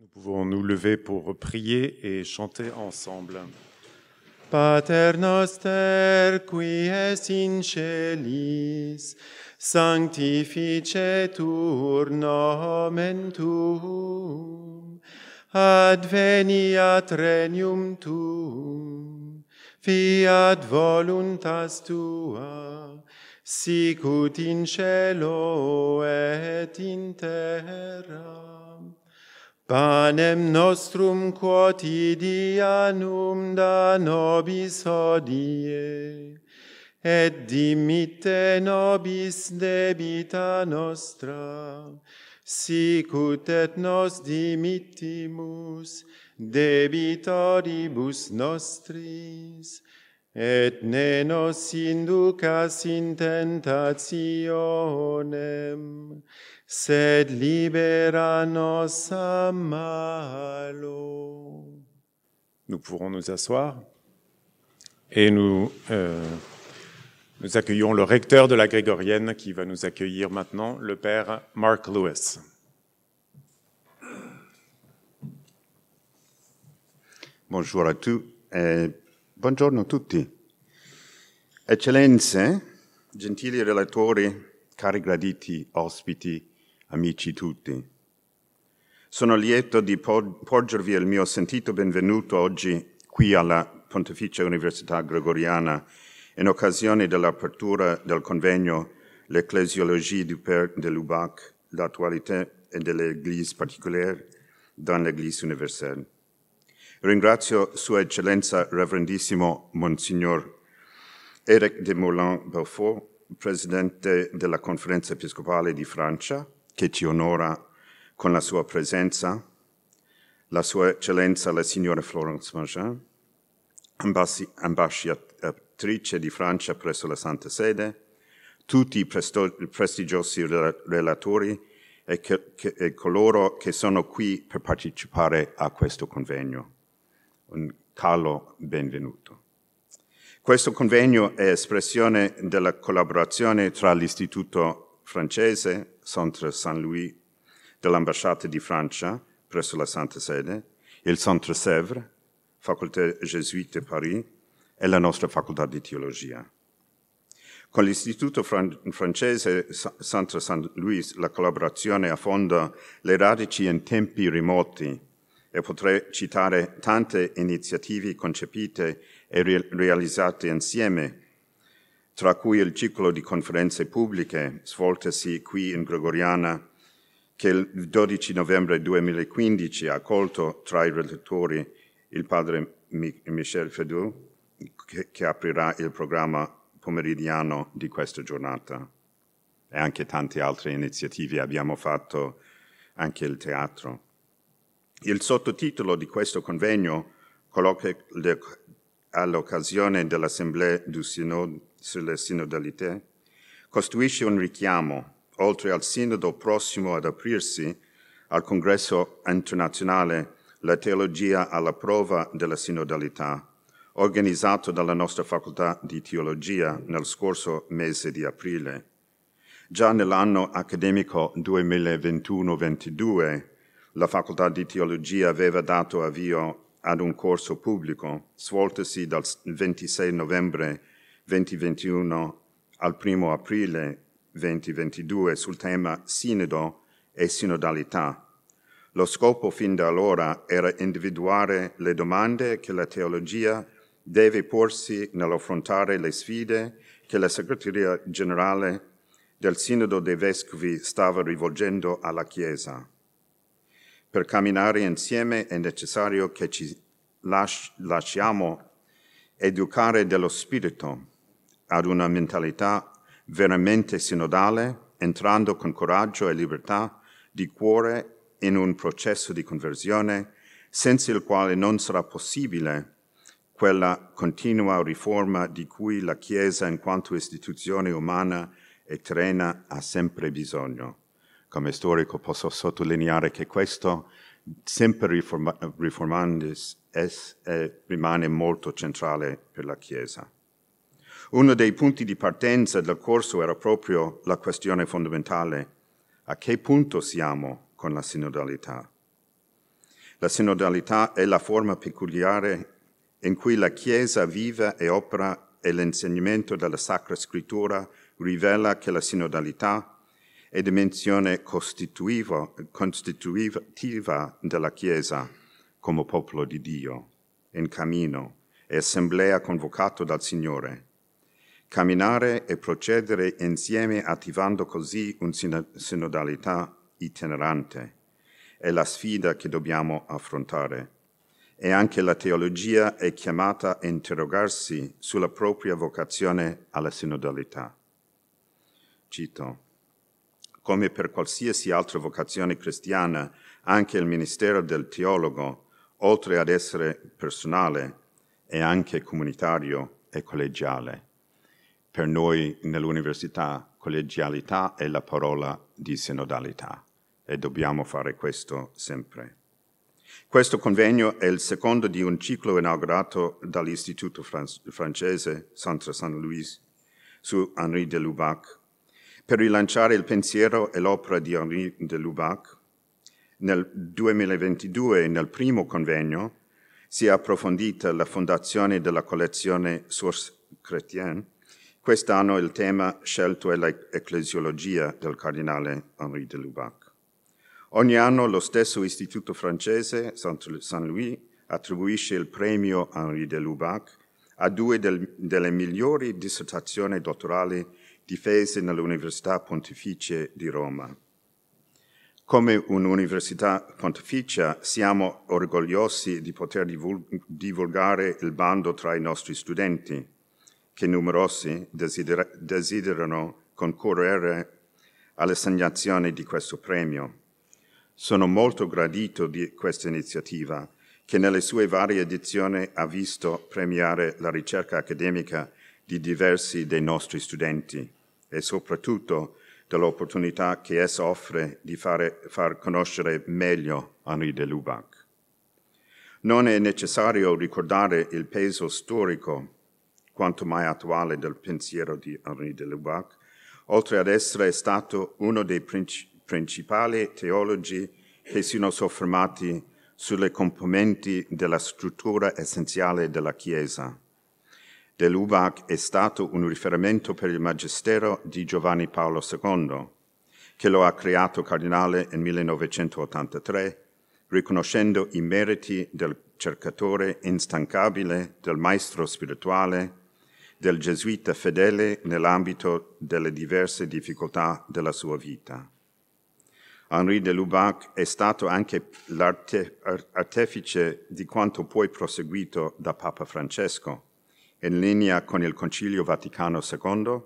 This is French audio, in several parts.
Nous pouvons nous lever pour prier et chanter ensemble. Pater noster, qui es in celis, sanctificetur nomen tuum, adveniat regnum tuum, fiat voluntas tua, sicut in cielo et in terra. Panem nostrum quotidianum da nobis hodie, et dimitte nobis debita nostra, sicut et nos dimittimus debitoribus nostris, et ne nos inducas in tentationem, sed libera nos a malo. Nous pourrons nous asseoir et nous accueillons le recteur de la Grégorienne qui va nous accueillir maintenant, le père Mark Lewis. Bonjour a tutti e buongiorno a tutti. Eccellenze, gentili relatori, cari graditi ospiti, amici tutti. Sono lieto di porgervi il mio sentito benvenuto oggi qui alla Pontificia Università Gregoriana in occasione dell'apertura del convegno L'Ecclésiologie du Père de Lubac, l'actualité de l'Église particulière dans l'Église universelle. Ringrazio Sua Eccellenza Reverendissimo Monsignor Éric de Moulin-Belfort, Presidente della Conferenza Episcopale di Francia, che ci onora con la sua presenza, la Sua Eccellenza la Signora Florence Magin, ambasciatrice di Francia presso la Santa Sede, tutti i prestigiosi relatori e coloro che sono qui per partecipare a questo convegno. Un caldo benvenuto. Questo convegno è espressione della collaborazione tra l'Istituto francese Centre Saint-Louis dell'Ambasciata di Francia presso la Santa Sede, il Centre Sèvres, Facoltà Gesuite Paris e la nostra Facoltà di Teologia. Con l'Istituto francese Centre Saint-Louis la collaborazione affonda le radici in tempi remoti e potrei citare tante iniziative concepite e realizzate insieme, tra cui il ciclo di conferenze pubbliche svoltesi qui in Gregoriana, che il 12 novembre 2015 ha accolto tra i relatori il padre Michel Fedou, che aprirà il programma pomeridiano di questa giornata. E anche tante altre iniziative, abbiamo fatto anche il teatro. Il sottotitolo di questo convegno, colloquio all'occasione dell'Assemblea du Synode sulle sinodalità, costituisce un richiamo, oltre al sinodo prossimo ad aprirsi, al congresso internazionale La teologia alla prova della sinodalità, organizzato dalla nostra facoltà di teologia nel scorso mese di aprile. Già nell'anno accademico 2021-22, la facoltà di teologia aveva dato avvio ad un corso pubblico, svoltosi dal 26 novembre 2021 al 1 aprile 2022 sul tema Sinodo e sinodalità. Lo scopo fin da allora era individuare le domande che la teologia deve porsi nell'affrontare le sfide che la Segreteria Generale del Sinodo dei Vescovi stava rivolgendo alla Chiesa. Per camminare insieme è necessario che ci lasciamo educare dello spirito ad una mentalità veramente sinodale, entrando con coraggio e libertà di cuore in un processo di conversione, senza il quale non sarà possibile quella continua riforma di cui la Chiesa, in quanto istituzione umana e terrena, ha sempre bisogno. Come storico posso sottolineare che questo, sempre riformandis, rimane molto centrale per la Chiesa. Uno dei punti di partenza del corso era proprio la questione fondamentale: a che punto siamo con la sinodalità? La sinodalità è la forma peculiare in cui la Chiesa vive e opera e l'insegnamento della Sacra Scrittura rivela che la sinodalità è dimensione costitutiva della Chiesa come popolo di Dio, in cammino e assemblea convocato dal Signore. Camminare e procedere insieme attivando così una sinodalità itinerante è la sfida che dobbiamo affrontare. E anche la teologia è chiamata a interrogarsi sulla propria vocazione alla sinodalità. Cito: come per qualsiasi altra vocazione cristiana, anche il ministero del teologo, oltre ad essere personale, è anche comunitario e collegiale. Per noi nell'università collegialità è la parola di sinodalità e dobbiamo fare questo sempre. Questo convegno è il secondo di un ciclo inaugurato dall'Istituto francese Centre Saint-Louis su Henri de Lubac per rilanciare il pensiero e l'opera di Henri de Lubac. Nel 2022, nel primo convegno, si è approfondita la fondazione della collezione Sources Chrétiennes. Quest'anno il tema scelto è l'ecclesiologia del cardinale Henri de Lubac. Ogni anno lo stesso istituto francese, Centre Saint-Louis, attribuisce il premio Henri de Lubac a due delle migliori dissertazioni dottorali difese nell'Università Pontificia di Roma. Come un'università pontificia siamo orgogliosi di poter divulgare il bando tra i nostri studenti, che numerosi desiderano concorrere all'assegnazione di questo premio. Sono molto gradito di questa iniziativa, che nelle sue varie edizioni ha visto premiare la ricerca accademica di diversi dei nostri studenti e soprattutto dell'opportunità che essa offre di far conoscere meglio Henri de Lubac. Non è necessario ricordare il peso storico quanto mai attuale del pensiero di Henri de Lubac, oltre ad essere stato uno dei principali teologi che si sono soffermati sulle componenti della struttura essenziale della Chiesa. De Lubac è stato un riferimento per il magistero di Giovanni Paolo II, che lo ha creato cardinale nel 1983, riconoscendo i meriti del cercatore instancabile, del maestro spirituale, del gesuita fedele nell'ambito delle diverse difficoltà della sua vita. Henri de Lubac è stato anche l'artefice di quanto poi proseguito da Papa Francesco, in linea con il Concilio Vaticano II,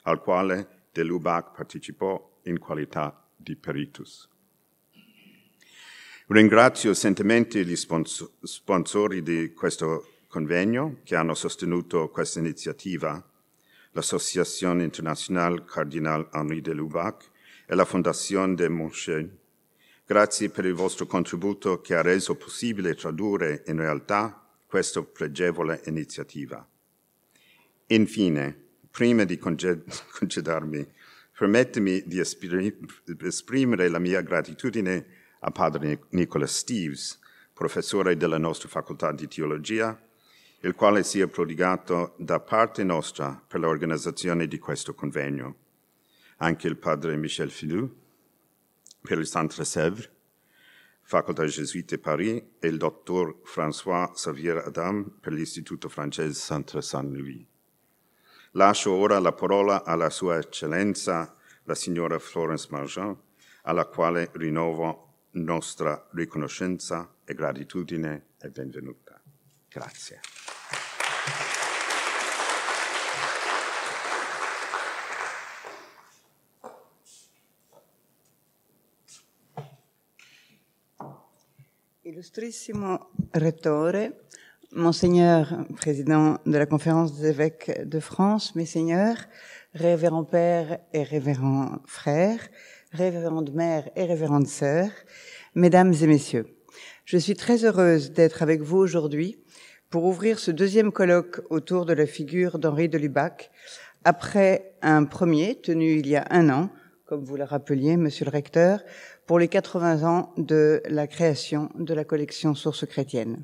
al quale de Lubac partecipò in qualità di peritus. Ringrazio sentamente gli sponsori di questo convegno che hanno sostenuto questa iniziativa, l'Associazione Internationale Cardinal Henri de Lubac e la Fondazione de Monchel. Grazie per il vostro contributo che ha reso possibile tradurre in realtà questa pregevole iniziativa. Infine, prima di congedarmi, permettimi di esprimere la mia gratitudine a Padre Nicola Steves, professore della nostra facoltà di teologia, il quale si è prodigato da parte nostra per l'organizzazione di questo convegno. Anche il Padre Michel Filou per il Centre Sèvres, facoltà Gesuite Paris, e il Dottor François Xavier Adam per l'Istituto francese Centre Saint-Louis. Lascio ora la parola alla Sua Eccellenza, la signora Florence Marchand, alla quale rinnovo nostra riconoscenza e gratitudine e benvenuta. Grazie. Illustrissimo Rettore, Monseigneur, Président de la Conférence des évêques de France, Messeigneurs, Révérends Pères et Révérends Frères, Révérendes Mères et Révérendes Sœurs, Mesdames et Messieurs, je suis très heureuse d'être avec vous aujourd'hui pour ouvrir ce deuxième colloque autour de la figure d'Henri de Lubac, après un premier tenu il y a un an, comme vous le rappeliez, Monsieur le Recteur, pour les 80 ans de la création de la collection Sources chrétiennes.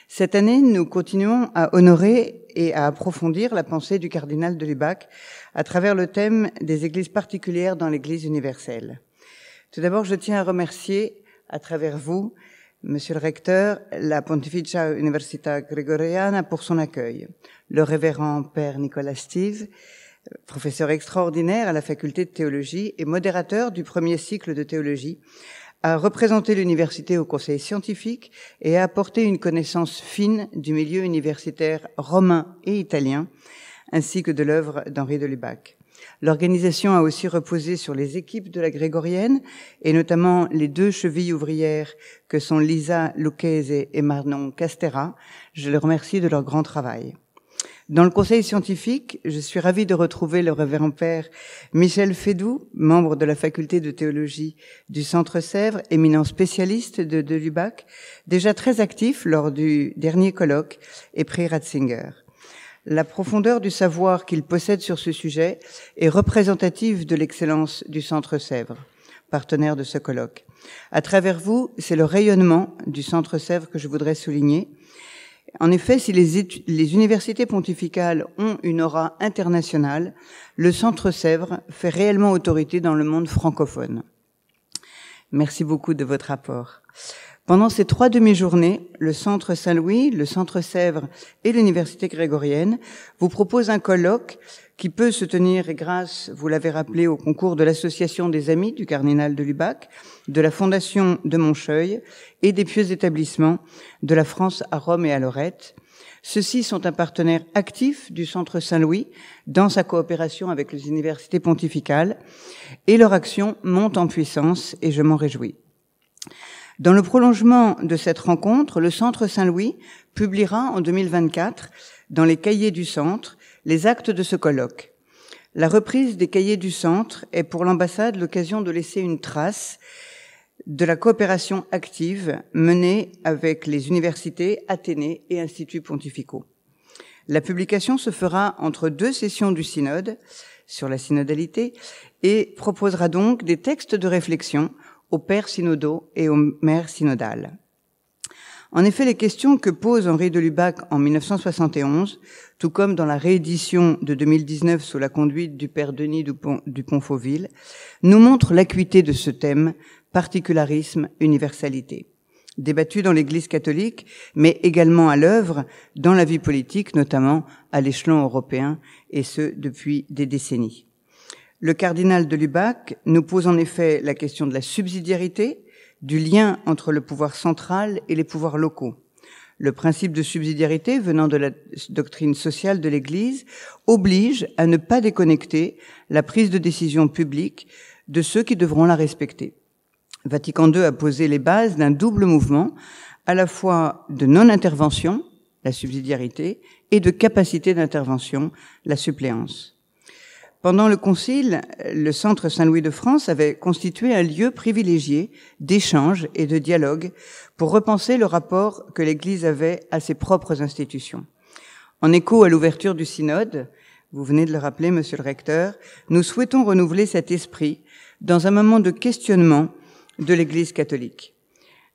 Cette année, nous continuons à honorer et à approfondir la pensée du cardinal de Lubac à travers le thème des églises particulières dans l'Église universelle. Tout d'abord, je tiens à remercier, à travers vous, Monsieur le recteur, la Pontificia Università Gregoriana pour son accueil, le révérend Père Nicolas Steve, professeur extraordinaire à la faculté de théologie et modérateur du premier cycle de théologie, a représenté l'université au conseil scientifique et a apporté une connaissance fine du milieu universitaire romain et italien, ainsi que de l'œuvre d'Henri de Lubac. L'organisation a aussi reposé sur les équipes de la Grégorienne, et notamment les 2 chevilles ouvrières que sont Lisa Lucchese et Manon Castera. Je les remercie de leur grand travail. Dans le conseil scientifique, je suis ravie de retrouver le révérend père Michel Fédoux, membre de la faculté de théologie du Centre Sèvres, éminent spécialiste de Lubac, déjà très actif lors du dernier colloque et prix Ratzinger. La profondeur du savoir qu'il possède sur ce sujet est représentative de l'excellence du Centre Sèvres, partenaire de ce colloque. À travers vous, c'est le rayonnement du Centre Sèvres que je voudrais souligner. En effet, si les universités pontificales ont une aura internationale, le Centre Sèvres fait réellement autorité dans le monde francophone. Merci beaucoup de votre apport. Pendant ces 3 demi-journées, le Centre Saint-Louis, le Centre Sèvres et l'Université grégorienne vous proposent un colloque qui peut se tenir grâce, vous l'avez rappelé, au concours de l'Association des Amis du cardinal de Lubac, de la Fondation de Moncheuil et des pieux établissements de la France à Rome et à Lorette. Ceux-ci sont un partenaire actif du Centre Saint-Louis dans sa coopération avec les universités pontificales et leur action monte en puissance et je m'en réjouis. Dans le prolongement de cette rencontre, le Centre Saint-Louis publiera en 2024, dans les cahiers du Centre, les actes de ce colloque. La reprise des cahiers du Centre est pour l'ambassade l'occasion de laisser une trace de la coopération active menée avec les universités, Athénée et instituts pontificaux. La publication se fera entre 2 sessions du synode sur la synodalité et proposera donc des textes de réflexion aux pères synodaux et aux mères synodales. En effet, les questions que pose Henri de Lubac en 1971, tout comme dans la réédition de 2019 sous la conduite du père Denis Dupont-Fauville, nous montrent l'acuité de ce thème, particularisme, universalité, débattu dans l'Église catholique, mais également à l'œuvre dans la vie politique, notamment à l'échelon européen, et ce, depuis des décennies. Le cardinal de Lubac nous pose en effet la question de la subsidiarité, du lien entre le pouvoir central et les pouvoirs locaux. Le principe de subsidiarité, venant de la doctrine sociale de l'Église, oblige à ne pas déconnecter la prise de décision publique de ceux qui devront la respecter. Vatican II a posé les bases d'un double mouvement, à la fois de non-intervention, la subsidiarité, et de capacité d'intervention, la suppléance. Pendant le Concile, le Centre Saint-Louis de France avait constitué un lieu privilégié d'échange et de dialogue pour repenser le rapport que l'Église avait à ses propres institutions. En écho à l'ouverture du synode, vous venez de le rappeler, monsieur le recteur, nous souhaitons renouveler cet esprit dans un moment de questionnement de l'Église catholique.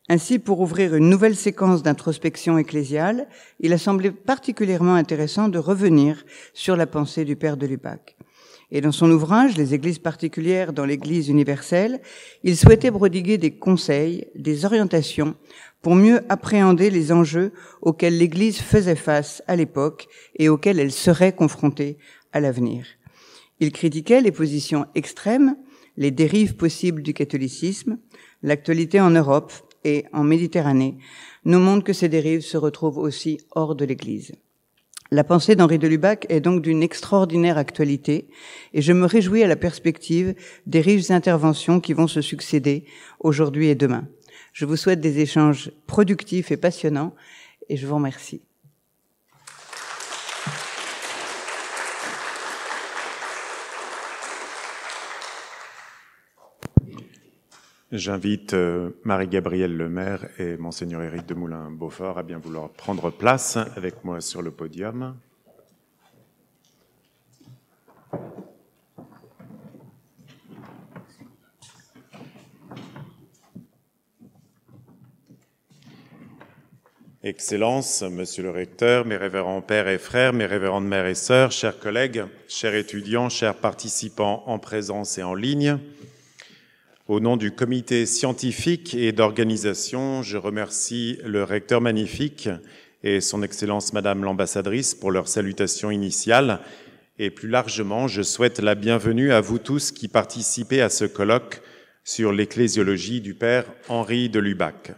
Ainsi, pour ouvrir une nouvelle séquence d'introspection ecclésiale, il a semblé particulièrement intéressant de revenir sur la pensée du père de Lubac. Et dans son ouvrage « Les églises particulières dans l'Église universelle », il souhaitait prodiguer des conseils, des orientations pour mieux appréhender les enjeux auxquels l'Église faisait face à l'époque et auxquels elle serait confrontée à l'avenir. Il critiquait les positions extrêmes, les dérives possibles du catholicisme. L'actualité en Europe et en Méditerranée nous montre que ces dérives se retrouvent aussi hors de l'Église. La pensée d'Henri de Lubac est donc d'une extraordinaire actualité et je me réjouis à la perspective des riches interventions qui vont se succéder aujourd'hui et demain. Je vous souhaite des échanges productifs et passionnants et je vous remercie. J'invite Marie-Gabrielle Lemaire et Monseigneur Éric de Moulin-Beaufort à bien vouloir prendre place avec moi sur le podium. Excellences, Monsieur le Recteur, mes révérends pères et frères, mes révérendes mères et sœurs, chers collègues, chers étudiants, chers participants en présence et en ligne, au nom du comité scientifique et d'organisation, je remercie le Recteur magnifique et son Excellence Madame l'ambassadrice pour leur salutation initiale. Et plus largement, je souhaite la bienvenue à vous tous qui participez à ce colloque sur l'ecclésiologie du Père Henri de Lubac.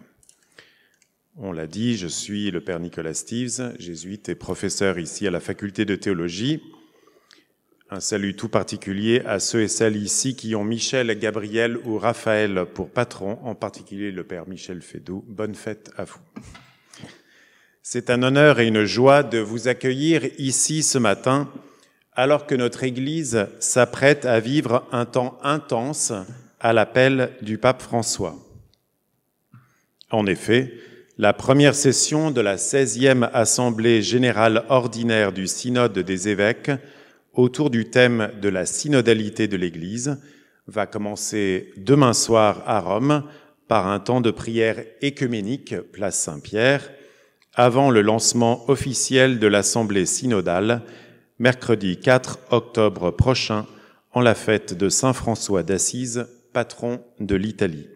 On l'a dit, je suis le Père Nicolas Steeves, jésuite et professeur ici à la Faculté de théologie. Un salut tout particulier à ceux et celles ici qui ont Michel, Gabriel ou Raphaël pour patron, en particulier le Père Michel Fédoux. Bonne fête à vous. C'est un honneur et une joie de vous accueillir ici ce matin, alors que notre Église s'apprête à vivre un temps intense à l'appel du pape François. En effet, la première session de la 16e Assemblée générale ordinaire du Synode des évêques, autour du thème de la synodalité de l'Église, va commencer demain soir à Rome par un temps de prière œcuménique, place Saint-Pierre, avant le lancement officiel de l'Assemblée synodale, mercredi 4 octobre prochain, en la fête de Saint François d'Assise, patron de l'Italie.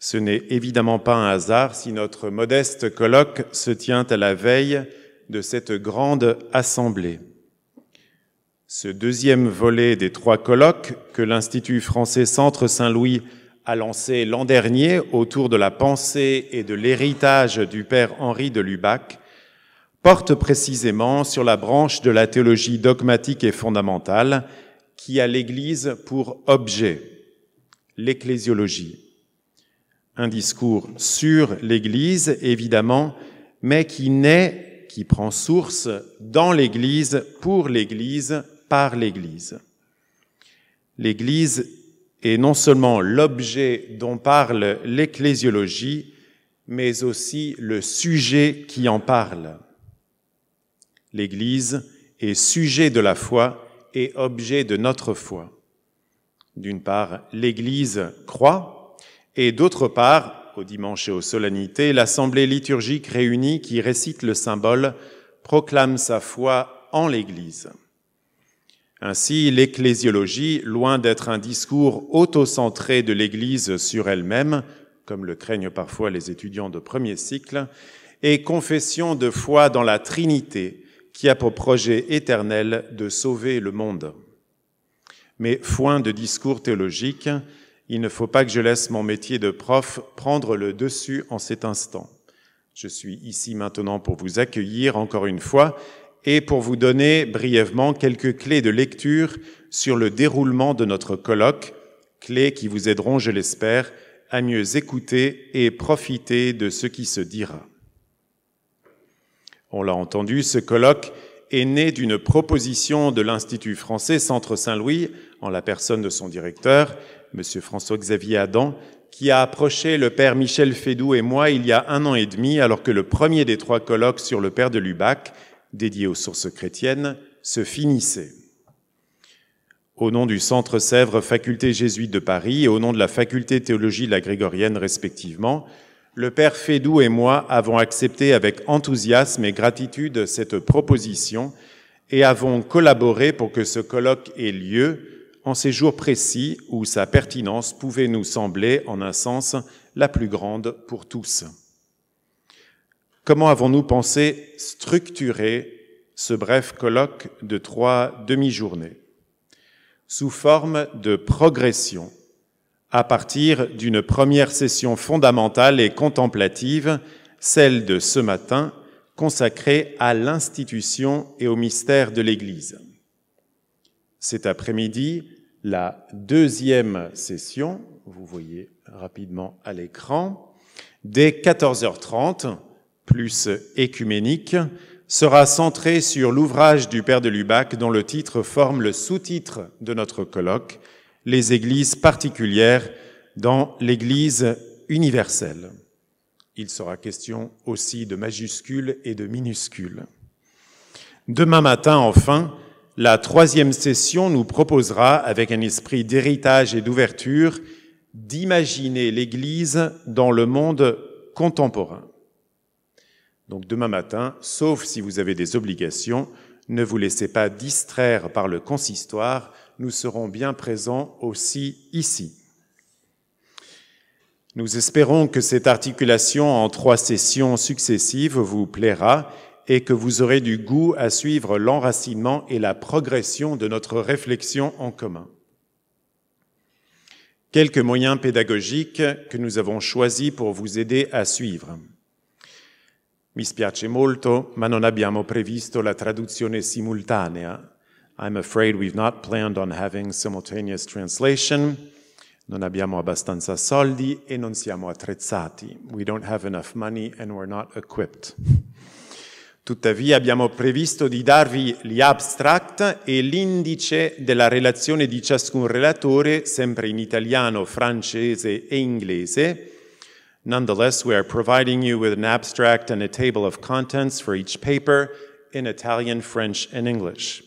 Ce n'est évidemment pas un hasard si notre modeste colloque se tient à la veille de cette grande assemblée. Ce deuxième volet des 3 colloques que l'Institut français Centre Saint-Louis a lancé l'an dernier autour de la pensée et de l'héritage du Père Henri de Lubac porte précisément sur la branche de la théologie dogmatique et fondamentale qui a l'Église pour objet, l'ecclésiologie. Un discours sur l'Église, évidemment, mais qui prend source dans l'Église, pour l'Église, par l'Église. L'Église est non seulement l'objet dont parle l'ecclésiologie, mais aussi le sujet qui en parle. L'Église est sujet de la foi et objet de notre foi. D'une part, l'Église croit, et d'autre part, au dimanche et aux solennités, l'assemblée liturgique réunie qui récite le symbole proclame sa foi en l'Église. Ainsi, l'ecclésiologie, loin d'être un discours autocentré de l'Église sur elle-même, comme le craignent parfois les étudiants de premier cycle, est confession de foi dans la Trinité qui a pour projet éternel de sauver le monde. Mais foin de discours théologique, il ne faut pas que je laisse mon métier de prof prendre le dessus en cet instant. Je suis ici maintenant pour vous accueillir encore une fois et pour vous donner brièvement quelques clés de lecture sur le déroulement de notre colloque, clés qui vous aideront, je l'espère, à mieux écouter et profiter de ce qui se dira. On l'a entendu, ce colloque est né d'une proposition de l'Institut français Centre Saint-Louis, en la personne de son directeur, M. François-Xavier Adam, qui a approché le Père Michel Fédoux et moi il y a 1 an et demi, alors que le premier des 3 colloques sur le Père de Lubac, dédié aux sources chrétiennes, se finissait. Au nom du Centre Sèvres Faculté jésuite de Paris et au nom de la Faculté théologie de la Grégorienne respectivement, le Père Fédoux et moi avons accepté avec enthousiasme et gratitude cette proposition et avons collaboré pour que ce colloque ait lieu en ces jours précis où sa pertinence pouvait nous sembler, en un sens, la plus grande pour tous. Comment avons-nous pensé structurer ce bref colloque de 3 demi-journées? Sous forme de progression, à partir d'une première session fondamentale et contemplative, celle de ce matin, consacrée à l'institution et au mystère de l'Église. Cet après-midi, la 2e session, vous voyez rapidement à l'écran, dès 14h30, plus œcuménique, sera centrée sur l'ouvrage du Père de Lubac dont le titre forme le sous-titre de notre colloque, « Les églises particulières dans l'Église universelle ». Il sera question aussi de majuscules et de minuscules. Demain matin, enfin, la 3e session nous proposera, avec un esprit d'héritage et d'ouverture, d'imaginer l'Église dans le monde contemporain. Donc demain matin, sauf si vous avez des obligations, ne vous laissez pas distraire par le consistoire, nous serons bien présents aussi ici. Nous espérons que cette articulation en 3 sessions successives vous plaira et que vous aurez du goût à suivre l'enracinement et la progression de notre réflexion en commun. Quelques moyens pédagogiques que nous avons choisis pour vous aider à suivre. Mi spiace molto, ma non abbiamo previsto la traduzione simultanea. I'm afraid we've not planned on having simultaneous translation. Non abbiamo abbastanza soldi e non siamo attrezzati. We don't have enough money and we're not equipped. Tuttavia abbiamo previsto di darvi gli abstract e l'indice della relazione di ciascun relatore, sempre in italiano, francese e inglese. Nonetheless, we are providing you with an abstract and a table of contents for each paper in Italian, French and English.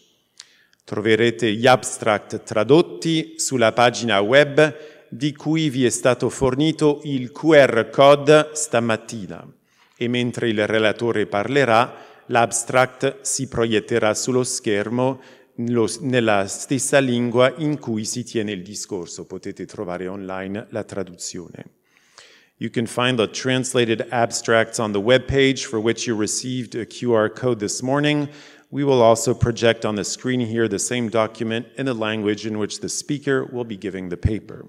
Troverete gli abstract tradotti sulla pagina web di cui vi è stato fornito il QR code stamattina e mentre il relatore parlerà, l'abstract si proietterà sullo schermo nella stessa lingua in cui si tiene il discorso. Potete trovare online la traduzione. You can find the translated abstracts on the webpage for which you received a QR code this morning. We will also project on the screen here the same document in the language in which the speaker will be giving the paper.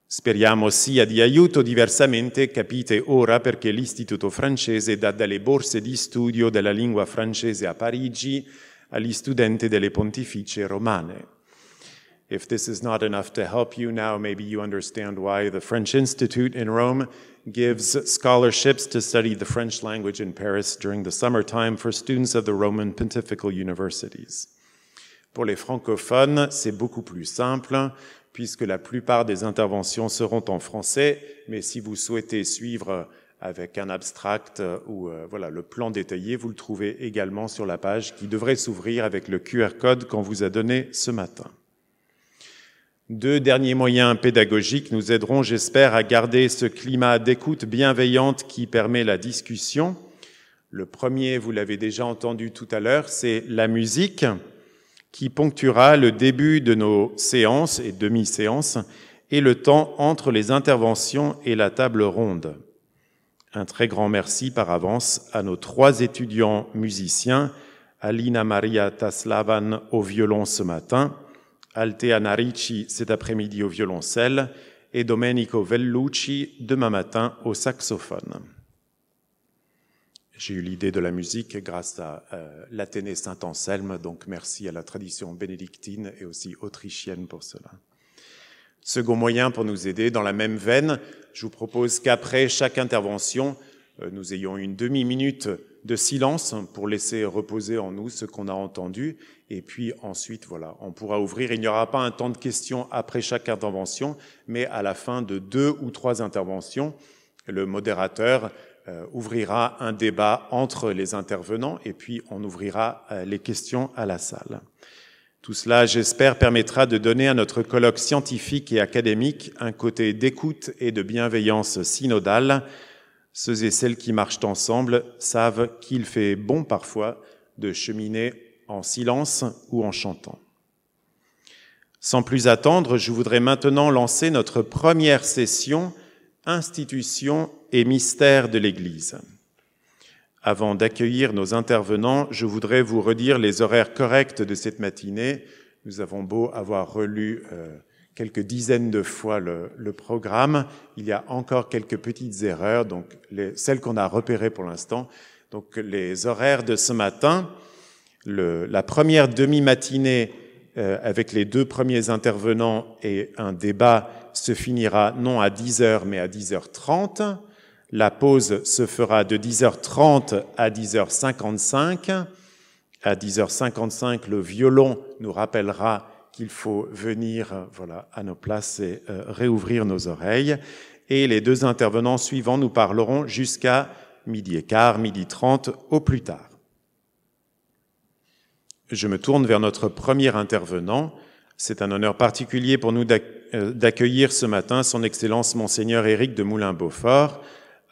Speriamo sia di aiuto, diversamente capite ora perché l'Istituto francese dà delle borse di studio della lingua francese a Parigi agli studenti delle Pontificie Romane. If this is not enough to help you now, maybe you understand why the French Institute in Rome gives scholarships to study the French language in Paris during the summertime for students of the Roman Pontifical Universities. Pour les francophones, c'est beaucoup plus simple, puisque la plupart des interventions seront en français, mais si vous souhaitez suivre avec un abstract ou voilà, le plan détaillé, vous le trouvez également sur la page qui devrait s'ouvrir avec le QR code qu'on vous a donné ce matin. 2 derniers moyens pédagogiques nous aideront, j'espère, à garder ce climat d'écoute bienveillante qui permet la discussion. Le premier, vous l'avez déjà entendu tout à l'heure, c'est la musique qui ponctuera le début de nos séances et demi-séances et le temps entre les interventions et la table ronde. Un très grand merci par avance à nos 3 étudiants musiciens, Alina Maria Taslavan au violon ce matin, Altea Narici cet après-midi au violoncelle et Domenico Vellucci demain matin au saxophone. J'ai eu l'idée de la musique grâce à l'Athénée Saint-Anselme, donc merci à la tradition bénédictine et aussi autrichienne pour cela. Second moyen pour nous aider, dans la même veine, je vous propose qu'après chaque intervention, nous ayons une demi-minute de silence pour laisser reposer en nous ce qu'on a entendu. Et puis ensuite, voilà, on pourra ouvrir. Il n'y aura pas un temps de questions après chaque intervention, mais à la fin de 2 ou 3 interventions, le modérateur ouvrira un débat entre les intervenants et puis on ouvrira les questions à la salle. Tout cela, j'espère, permettra de donner à notre colloque scientifique et académique un côté d'écoute et de bienveillance synodale. Ceux et celles qui marchent ensemble savent qu'il fait bon parfois de cheminer en silence ou en chantant. Sans plus attendre, je voudrais maintenant lancer notre première session « Institutions et mystères de l'Église ». Avant d'accueillir nos intervenants, je voudrais vous redire les horaires corrects de cette matinée. Nous avons beau avoir relu quelques dizaines de fois le programme, il y a encore quelques petites erreurs, donc celles qu'on a repérées pour l'instant. Donc les horaires de ce matin, la première demi-matinée avec les 2 premiers intervenants et un débat se finira non à 10h mais à 10h30. La pause se fera de 10h30 à 10h55. À 10h55, le violon nous rappellera qu'il faut venir à nos places et réouvrir nos oreilles. Et les 2 intervenants suivants nous parleront jusqu'à 12h15, 12h30 au plus tard. Je me tourne vers notre premier intervenant. C'est un honneur particulier pour nous d'accueillir ce matin son Excellence Monseigneur Éric de Moulin-Beaufort,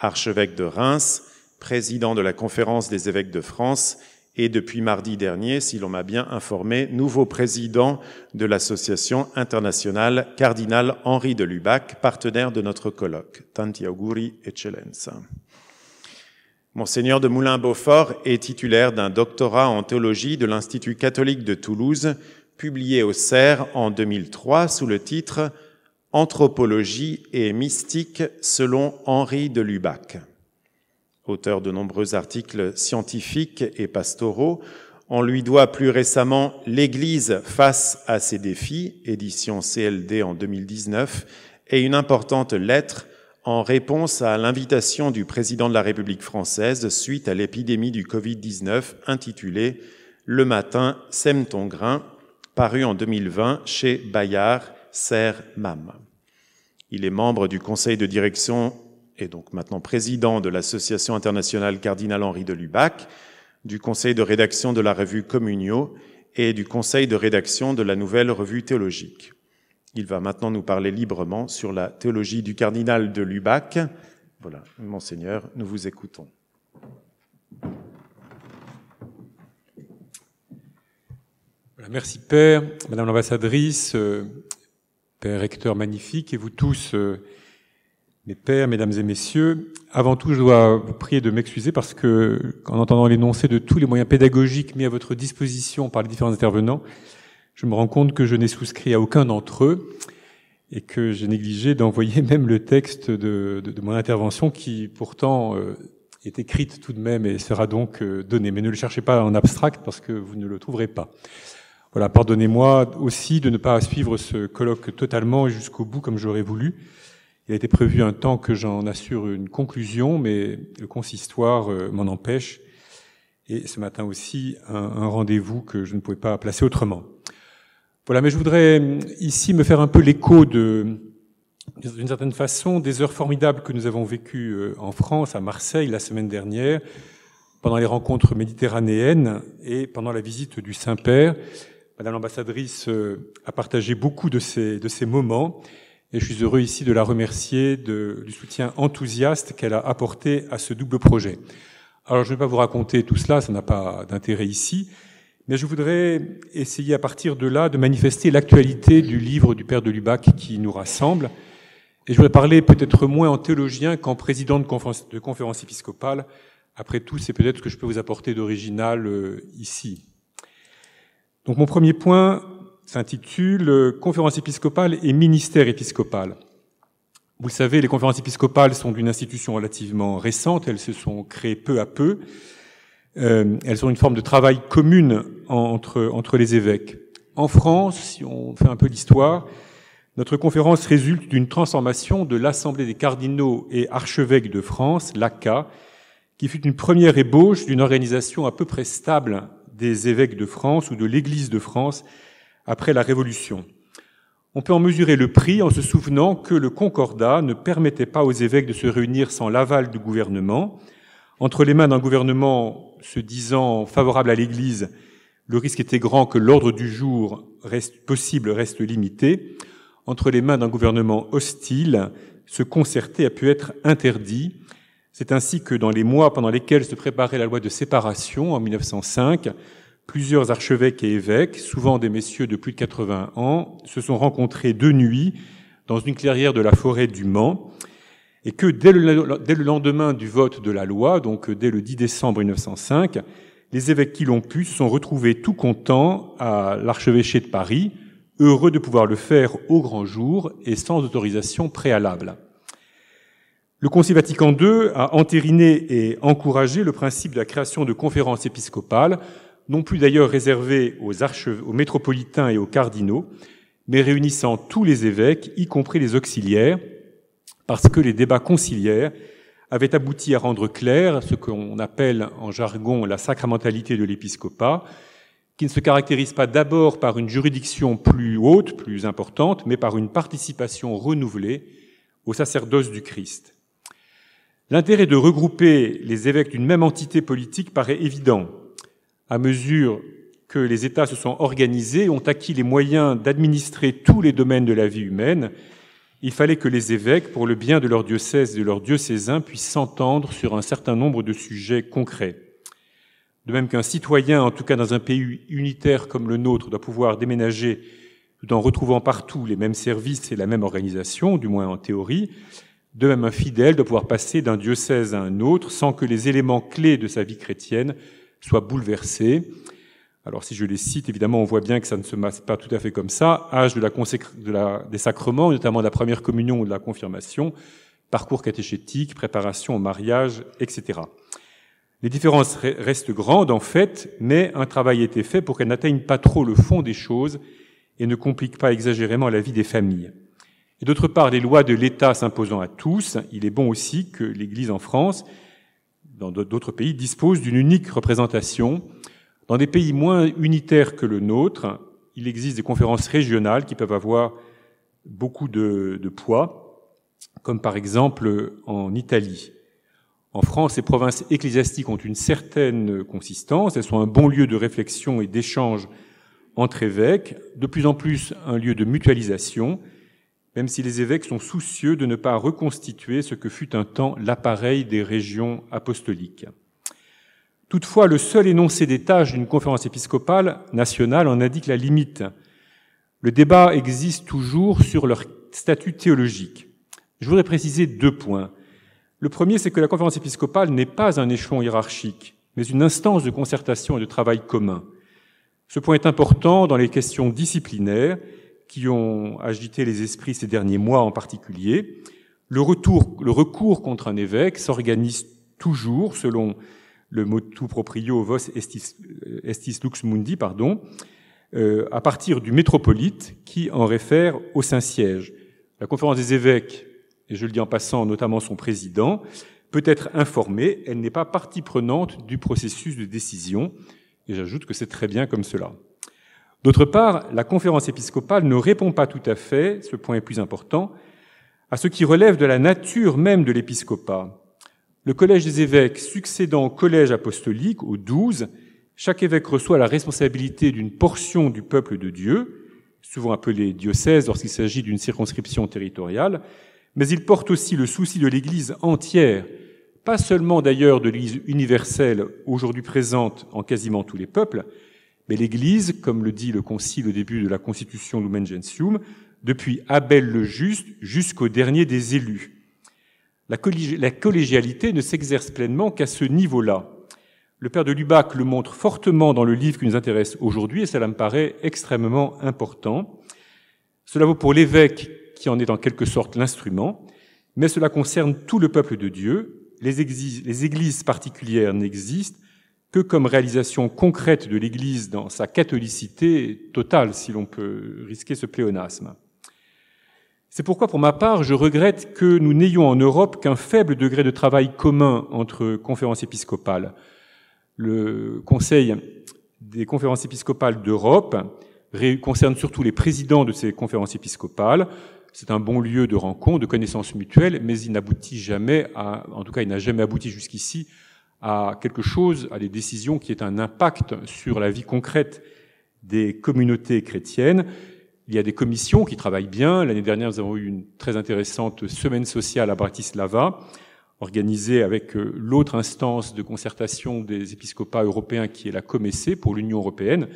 archevêque de Reims président de la Conférence des évêques de France et depuis mardi dernier, si l'on m'a bien informé, nouveau président de l'Association internationale Cardinal Henri de Lubac, partenaire de notre colloque. Tanti auguri, eccellenza. Monseigneur de Moulin-Beaufort est titulaire d'un doctorat en théologie de l'Institut catholique de Toulouse, publié au CERF en 2003 sous le titre « Anthropologie et mystique selon Henri de Lubac ». Auteur de nombreux articles scientifiques et pastoraux, on lui doit plus récemment « L'Église face à ses défis », édition CLD en 2019, et une importante lettre en réponse à l'invitation du président de la République française suite à l'épidémie du Covid-19 intitulée « Le matin, sème ton grain », paru en 2020 chez Bayard, Serre, Mam. Il est membre du conseil de direction et donc maintenant président de l'Association internationale Cardinal Henri de Lubac, du conseil de rédaction de la revue Communio et du conseil de rédaction de la Nouvelle Revue théologique. Il va maintenant nous parler librement sur la théologie du cardinal de Lubac. Voilà, Monseigneur, nous vous écoutons. Voilà, merci Père, Madame l'ambassadrice, Père recteur magnifique, et vous tous, mes pères, mesdames et messieurs. Avant tout, je dois vous prier de m'excuser parce que, en entendant l'énoncé de tous les moyens pédagogiques mis à votre disposition par les différents intervenants, je me rends compte que je n'ai souscrit à aucun d'entre eux et que j'ai négligé d'envoyer même le texte de mon intervention qui, pourtant, est écrite tout de même et sera donc donnée. Mais ne le cherchez pas en abstract parce que vous ne le trouverez pas. Voilà, pardonnez-moi aussi de ne pas suivre ce colloque totalement et jusqu'au bout comme j'aurais voulu. Il a été prévu un temps que j'en assure une conclusion, mais le consistoire m'en empêche. Et ce matin aussi, un rendez-vous que je ne pouvais pas placer autrement. Voilà, mais je voudrais ici me faire un peu l'écho d'une certaine façon, des heures formidables que nous avons vécues en France, à Marseille, la semaine dernière, pendant les rencontres méditerranéennes et pendant la visite du Saint-Père. Madame l'ambassadrice a partagé beaucoup de ces moments. Et je suis heureux ici de la remercier du soutien enthousiaste qu'elle a apporté à ce double projet. Alors je ne vais pas vous raconter tout cela, ça n'a pas d'intérêt ici, mais je voudrais essayer à partir de là de manifester l'actualité du livre du Père de Lubac qui nous rassemble. Et je voudrais parler peut-être moins en théologien qu'en président de conférence épiscopale. Après tout, c'est peut-être ce que je peux vous apporter d'original ici. Donc mon premier point s'intitule « Conférence épiscopale et ministère épiscopal ». Vous le savez, les conférences épiscopales sont d'une institution relativement récente, elles se sont créées peu à peu. Elles sont une forme de travail commune entre les évêques. En France, si on fait un peu d'histoire, notre conférence résulte d'une transformation de l'Assemblée des cardinaux et archevêques de France, l'ACA, qui fut une première ébauche d'une organisation à peu près stable des évêques de France ou de l'Église de France après la Révolution. On peut en mesurer le prix en se souvenant que le Concordat ne permettait pas aux évêques de se réunir sans l'aval du gouvernement. Entre les mains d'un gouvernement se disant favorable à l'Église, le risque était grand que l'ordre du jour reste limité. Entre les mains d'un gouvernement hostile, se concerter a pu être interdit. C'est ainsi que dans les mois pendant lesquels se préparait la loi de séparation en 1905, plusieurs archevêques et évêques, souvent des messieurs de plus de 80 ans, se sont rencontrés de nuit dans une clairière de la forêt du Mans, et que dès le lendemain du vote de la loi, donc dès le 10 décembre 1905, les évêques qui l'ont pu se sont retrouvés tout contents à l'archevêché de Paris, heureux de pouvoir le faire au grand jour et sans autorisation préalable. Le Concile Vatican II a entériné et encouragé le principe de la création de conférences épiscopales, non plus d'ailleurs réservées aux métropolitains et aux cardinaux, mais réunissant tous les évêques, y compris les auxiliaires, parce que les débats conciliaires avaient abouti à rendre clair ce qu'on appelle en jargon la sacramentalité de l'épiscopat, qui ne se caractérise pas d'abord par une juridiction plus haute, plus importante, mais par une participation renouvelée au sacerdoce du Christ. L'intérêt de regrouper les évêques d'une même entité politique paraît évident, à mesure que les États se sont organisés et ont acquis les moyens d'administrer tous les domaines de la vie humaine. Il fallait que les évêques, pour le bien de leur diocèse et de leurs diocésains, puissent s'entendre sur un certain nombre de sujets concrets. De même qu'un citoyen, en tout cas dans un pays unitaire comme le nôtre, doit pouvoir déménager tout en retrouvant partout les mêmes services et la même organisation, du moins en théorie, de même un fidèle doit pouvoir passer d'un diocèse à un autre sans que les éléments clés de sa vie chrétienne soient bouleversés. Alors si je les cite, évidemment, on voit bien que ça ne se passe pas tout à fait comme ça. Âge des sacrements, notamment de la première communion ou de la confirmation, parcours catéchétique, préparation au mariage, etc. Les différences restent grandes, en fait, mais un travail a été fait pour qu'elles n'atteignent pas trop le fond des choses et ne compliquent pas exagérément la vie des familles. Et d'autre part, les lois de l'État s'imposant à tous, il est bon aussi que l'Église en France, dans d'autres pays, dispose d'une unique représentation. Dans des pays moins unitaires que le nôtre, il existe des conférences régionales qui peuvent avoir beaucoup de poids, comme par exemple en Italie. En France, les provinces ecclésiastiques ont une certaine consistance, elles sont un bon lieu de réflexion et d'échange entre évêques, de plus en plus un lieu de mutualisation, même si les évêques sont soucieux de ne pas reconstituer ce que fut un temps l'appareil des régions apostoliques. Toutefois, le seul énoncé des tâches d'une conférence épiscopale nationale en indique la limite. Le débat existe toujours sur leur statut théologique. Je voudrais préciser 2 points. Le premier, c'est que la conférence épiscopale n'est pas un échelon hiérarchique, mais une instance de concertation et de travail commun. Ce point est important dans les questions disciplinaires qui ont agité les esprits ces derniers mois en particulier. Le recours contre un évêque s'organise toujours selon le motu proprio vos estis lux mundi, à partir du métropolite qui en réfère au Saint-Siège. La conférence des évêques, et je le dis en passant, notamment son président, peut être informée, elle n'est pas partie prenante du processus de décision, et j'ajoute que c'est très bien comme cela. D'autre part, la conférence épiscopale ne répond pas tout à fait, ce point est plus important, à ce qui relève de la nature même de l'épiscopat. Le collège des évêques succédant au collège apostolique, aux 12, chaque évêque reçoit la responsabilité d'une portion du peuple de Dieu, souvent appelé diocèse lorsqu'il s'agit d'une circonscription territoriale, mais il porte aussi le souci de l'Église entière, pas seulement d'ailleurs de l'Église universelle, aujourd'hui présente en quasiment tous les peuples, mais l'Église, comme le dit le Concile au début de la Constitution Lumen Gentium, depuis Abel le Juste jusqu'au dernier des élus. La collégialité ne s'exerce pleinement qu'à ce niveau-là. Le père de Lubac le montre fortement dans le livre qui nous intéresse aujourd'hui, et cela me paraît extrêmement important. Cela vaut pour l'évêque, qui en est en quelque sorte l'instrument, mais cela concerne tout le peuple de Dieu. Les églises particulières n'existent que comme réalisation concrète de l'Église dans sa catholicité totale, si l'on peut risquer ce pléonasme. C'est pourquoi, pour ma part, je regrette que nous n'ayons en Europe qu'un faible degré de travail commun entre conférences épiscopales. Le Conseil des conférences épiscopales d'Europe concerne surtout les présidents de ces conférences épiscopales. C'est un bon lieu de rencontre, de connaissances mutuelles, mais il n'aboutit jamais en tout cas, il n'a jamais abouti jusqu'ici à quelque chose, à des décisions qui aient un impact sur la vie concrète des communautés chrétiennes. Il y a des commissions qui travaillent bien. L'année dernière, nous avons eu une très intéressante semaine sociale à Bratislava, organisée avec l'autre instance de concertation des épiscopats européens qui est la COMECE pour l'Union européenne.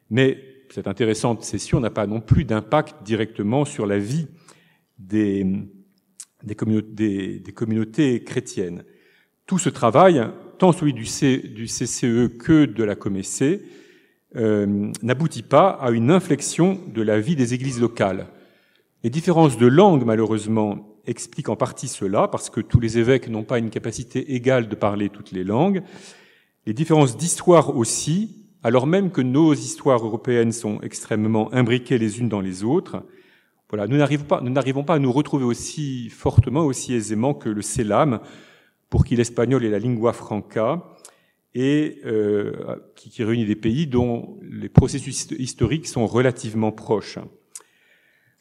Mais cette intéressante session n'a pas non plus d'impact directement sur la vie des communautés chrétiennes. Tout ce travail, tant celui du CCE que de la COMECE, n'aboutit pas à une inflexion de la vie des églises locales. Les différences de langue, malheureusement, expliquent en partie cela, parce que tous les évêques n'ont pas une capacité égale de parler toutes les langues. Les différences d'histoire aussi, alors même que nos histoires européennes sont extrêmement imbriquées les unes dans les autres. Voilà, nous n'arrivons pas à nous retrouver aussi fortement, aussi aisément que le CELAM, pour qui l'espagnol est la lingua franca, et qui réunit des pays dont les processus historiques sont relativement proches.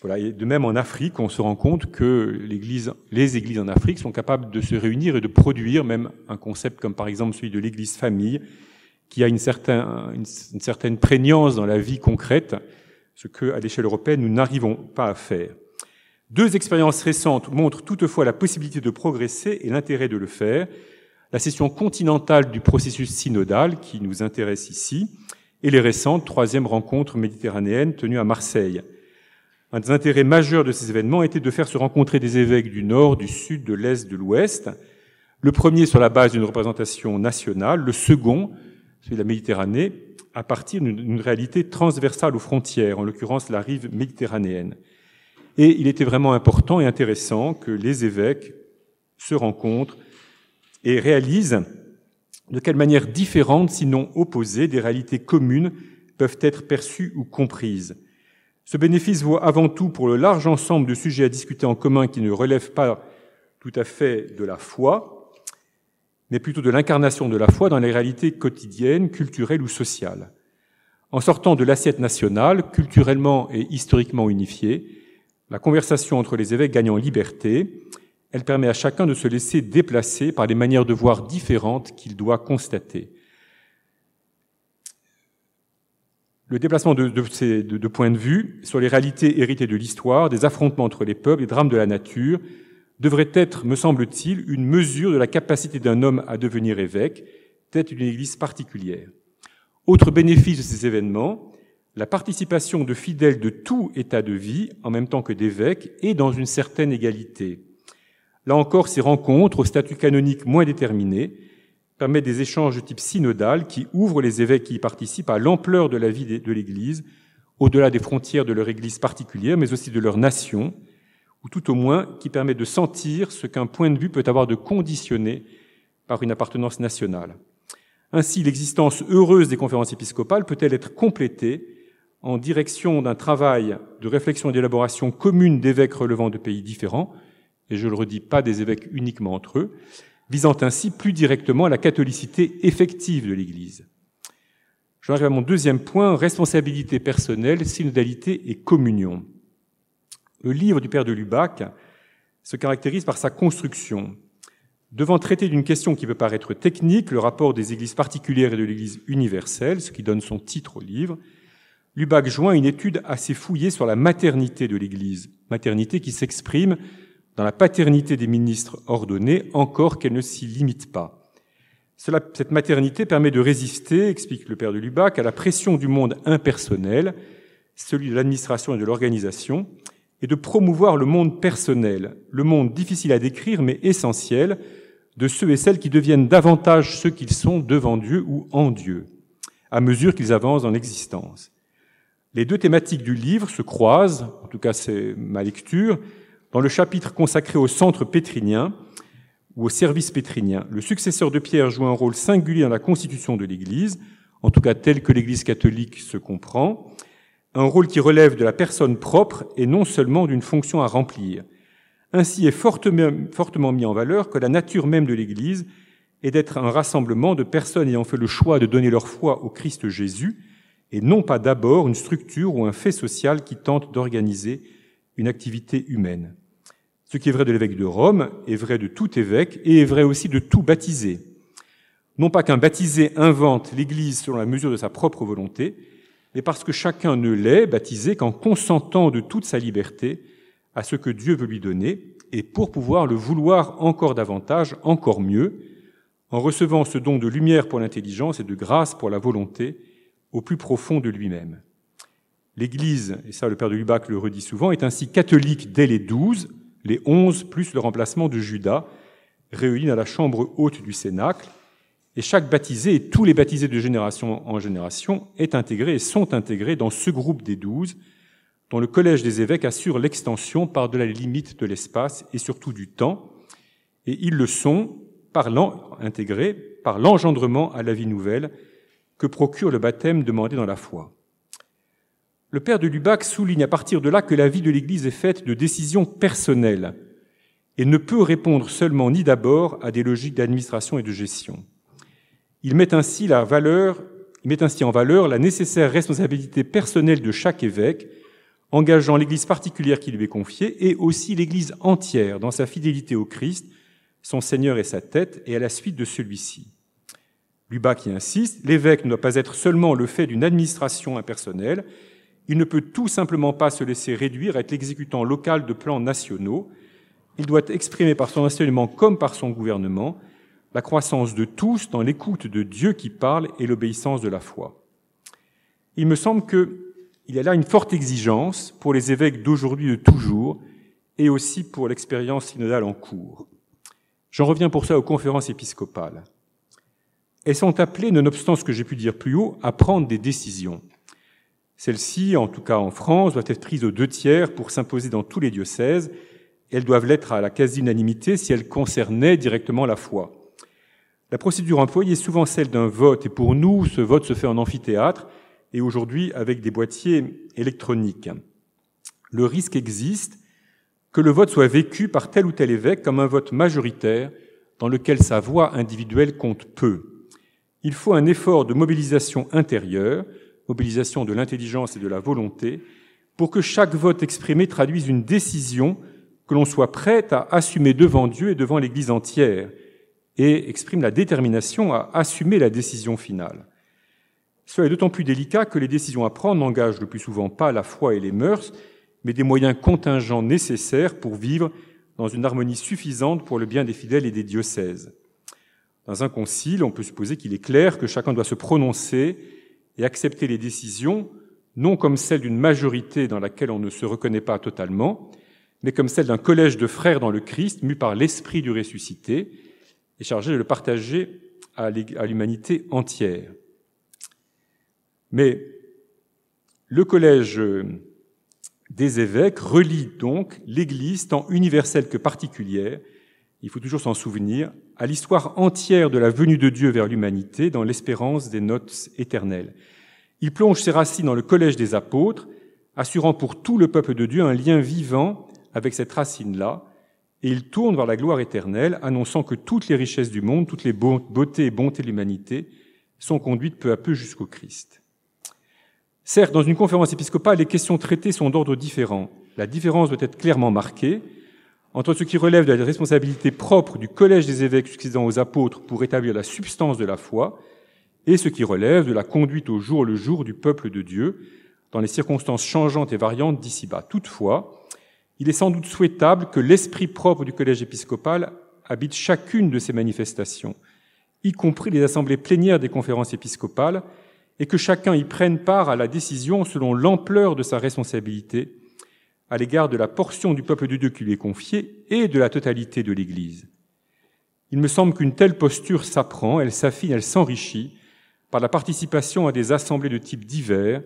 Voilà, et de même en Afrique, on se rend compte que les églises en Afrique sont capables de se réunir et de produire même un concept comme par exemple celui de l'église famille, qui a une certaine prégnance dans la vie concrète, ce que, à l'échelle européenne, nous n'arrivons pas à faire. 2 expériences récentes montrent toutefois la possibilité de progresser et l'intérêt de le faire. La session continentale du processus synodal, qui nous intéresse ici, et les récentes 3e rencontres méditerranéennes tenues à Marseille. Un des intérêts majeurs de ces événements était de faire se rencontrer des évêques du Nord, du Sud, de l'Est, de l'Ouest. Le premier sur la base d'une représentation nationale, le second, celui de la Méditerranée, à partir d'une réalité transversale aux frontières, en l'occurrence la rive méditerranéenne. Et il était vraiment important et intéressant que les évêques se rencontrent et réalisent de quelle manière différente, sinon opposée, des réalités communes peuvent être perçues ou comprises. Ce bénéfice vaut avant tout pour le large ensemble de sujets à discuter en commun qui ne relèvent pas tout à fait de la foi, mais plutôt de l'incarnation de la foi dans les réalités quotidiennes, culturelles ou sociales. En sortant de l'assiette nationale, culturellement et historiquement unifiée, la conversation entre les évêques gagne en liberté. Elle permet à chacun de se laisser déplacer par des manières de voir différentes qu'il doit constater. Le déplacement de points de vue sur les réalités héritées de l'histoire, des affrontements entre les peuples, des drames de la nature, devrait être, me semble-t-il, une mesure de la capacité d'un homme à devenir évêque, tête d'une église particulière. Autre bénéfice de ces événements, la participation de fidèles de tout état de vie, en même temps que d'évêques, et dans une certaine égalité. Là encore, ces rencontres, au statut canonique moins déterminé, permettent des échanges de type synodal qui ouvrent les évêques qui y participent à l'ampleur de la vie de l'Église, au-delà des frontières de leur Église particulière, mais aussi de leur nation, ou tout au moins qui permet de sentir ce qu'un point de vue peut avoir de conditionné par une appartenance nationale. Ainsi, l'existence heureuse des conférences épiscopales peut-elle être complétée en direction d'un travail de réflexion et d'élaboration commune d'évêques relevant de pays différents, et je le redis, pas des évêques uniquement entre eux, visant ainsi plus directement à la catholicité effective de l'Église. J'en arrive à mon 2e point, responsabilité personnelle, synodalité et communion. Le livre du Père de Lubac se caractérise par sa construction. Devant traiter d'une question qui peut paraître technique, le rapport des Églises particulières et de l'Église universelle, ce qui donne son titre au livre, Lubac joint une étude assez fouillée sur la maternité de l'Église, maternité qui s'exprime dans la paternité des ministres ordonnés, encore qu'elle ne s'y limite pas. Cette maternité permet de résister, explique le Père de Lubac, à la pression du monde impersonnel, celui de l'administration et de l'organisation, et de promouvoir le monde personnel, le monde difficile à décrire mais essentiel, de ceux et celles qui deviennent davantage ceux qu'ils sont devant Dieu ou en Dieu, à mesure qu'ils avancent dans l'existence. Les 2 thématiques du livre se croisent, en tout cas c'est ma lecture, dans le chapitre consacré au centre pétrinien ou au service pétrinien. Le successeur de Pierre joue un rôle singulier dans la constitution de l'Église, en tout cas tel que l'Église catholique se comprend, un rôle qui relève de la personne propre et non seulement d'une fonction à remplir. Ainsi est fortement mis en valeur que la nature même de l'Église est d'être un rassemblement de personnes ayant fait le choix de donner leur foi au Christ Jésus, et non pas d'abord une structure ou un fait social qui tente d'organiser une activité humaine. Ce qui est vrai de l'évêque de Rome est vrai de tout évêque et est vrai aussi de tout baptisé. Non pas qu'un baptisé invente l'Église selon la mesure de sa propre volonté, mais parce que chacun ne l'est baptisé qu'en consentant de toute sa liberté à ce que Dieu veut lui donner, et pour pouvoir le vouloir encore davantage, encore mieux, en recevant ce don de lumière pour l'intelligence et de grâce pour la volonté, au plus profond de lui-même. L'Église, et ça le Père de Lubac le redit souvent, est ainsi catholique dès les 12, les 11 plus le remplacement de Judas, réunis dans la chambre haute du Cénacle, et chaque baptisé et tous les baptisés de génération en génération est intégré et sont intégrés dans ce groupe des 12, dont le collège des évêques assure l'extension par-delà les limites de l'espace et surtout du temps, et ils le sont intégrés par l'engendrement à la vie nouvelle que procure le baptême demandé dans la foi. Le Père de Lubac souligne à partir de là que la vie de l'Église est faite de décisions personnelles et ne peut répondre seulement ni d'abord à des logiques d'administration et de gestion. Il met ainsi en valeur la nécessaire responsabilité personnelle de chaque évêque, engageant l'Église particulière qui lui est confiée et aussi l'Église entière dans sa fidélité au Christ, son Seigneur et sa tête, et à la suite de celui-ci. Lubac y insiste, l'évêque ne doit pas être seulement le fait d'une administration impersonnelle, Il ne peut tout simplement pas se laisser réduire à être l'exécutant local de plans nationaux. Il doit exprimer par son enseignement comme par son gouvernement la croissance de tous dans l'écoute de Dieu qui parle et l'obéissance de la foi. Il me semble qu'il y a là une forte exigence pour les évêques d'aujourd'hui et de toujours, et aussi pour l'expérience synodale en cours. J'en reviens pour ça aux conférences épiscopales. Elles sont appelées, nonobstant ce que j'ai pu dire plus haut, à prendre des décisions. Celles-ci, en tout cas en France, doivent être prises aux 2/3 pour s'imposer dans tous les diocèses. Elles doivent l'être à la quasi-unanimité si elles concernaient directement la foi. La procédure employée est souvent celle d'un vote, et pour nous, ce vote se fait en amphithéâtre, et aujourd'hui avec des boîtiers électroniques. Le risque existe que le vote soit vécu par tel ou tel évêque comme un vote majoritaire dans lequel sa voix individuelle compte peu. Il faut un effort de mobilisation intérieure, mobilisation de l'intelligence et de la volonté, pour que chaque vote exprimé traduise une décision que l'on soit prêt à assumer devant Dieu et devant l'Église entière, et exprime la détermination à assumer la décision finale. Cela est d'autant plus délicat que les décisions à prendre n'engagent le plus souvent pas la foi et les mœurs, mais des moyens contingents nécessaires pour vivre dans une harmonie suffisante pour le bien des fidèles et des diocèses. Dans un concile, on peut supposer qu'il est clair que chacun doit se prononcer et accepter les décisions, non comme celles d'une majorité dans laquelle on ne se reconnaît pas totalement, mais comme celle d'un collège de frères dans le Christ, mu par l'Esprit du ressuscité, et chargé de le partager à l'humanité entière. Mais le collège des évêques relie donc l'Église, tant universelle que particulière, il faut toujours s'en souvenir, à l'histoire entière de la venue de Dieu vers l'humanité dans l'espérance des noces éternelles. Il plonge ses racines dans le collège des apôtres, assurant pour tout le peuple de Dieu un lien vivant avec cette racine-là, et il tourne vers la gloire éternelle, annonçant que toutes les richesses du monde, toutes les beautés et bontés de l'humanité sont conduites peu à peu jusqu'au Christ. Certes, dans une conférence épiscopale, les questions traitées sont d'ordre différent. La différence doit être clairement marquée entre ce qui relève de la responsabilité propre du collège des évêques succédant aux apôtres pour établir la substance de la foi et ce qui relève de la conduite au jour le jour du peuple de Dieu dans les circonstances changeantes et variantes d'ici-bas. Toutefois, il est sans doute souhaitable que l'esprit propre du collège épiscopal habite chacune de ces manifestations, y compris les assemblées plénières des conférences épiscopales, et que chacun y prenne part à la décision selon l'ampleur de sa responsabilité à l'égard de la portion du peuple de Dieu qui lui est confiée et de la totalité de l'Église. Il me semble qu'une telle posture s'apprend, elle s'affine, elle s'enrichit par la participation à des assemblées de type divers,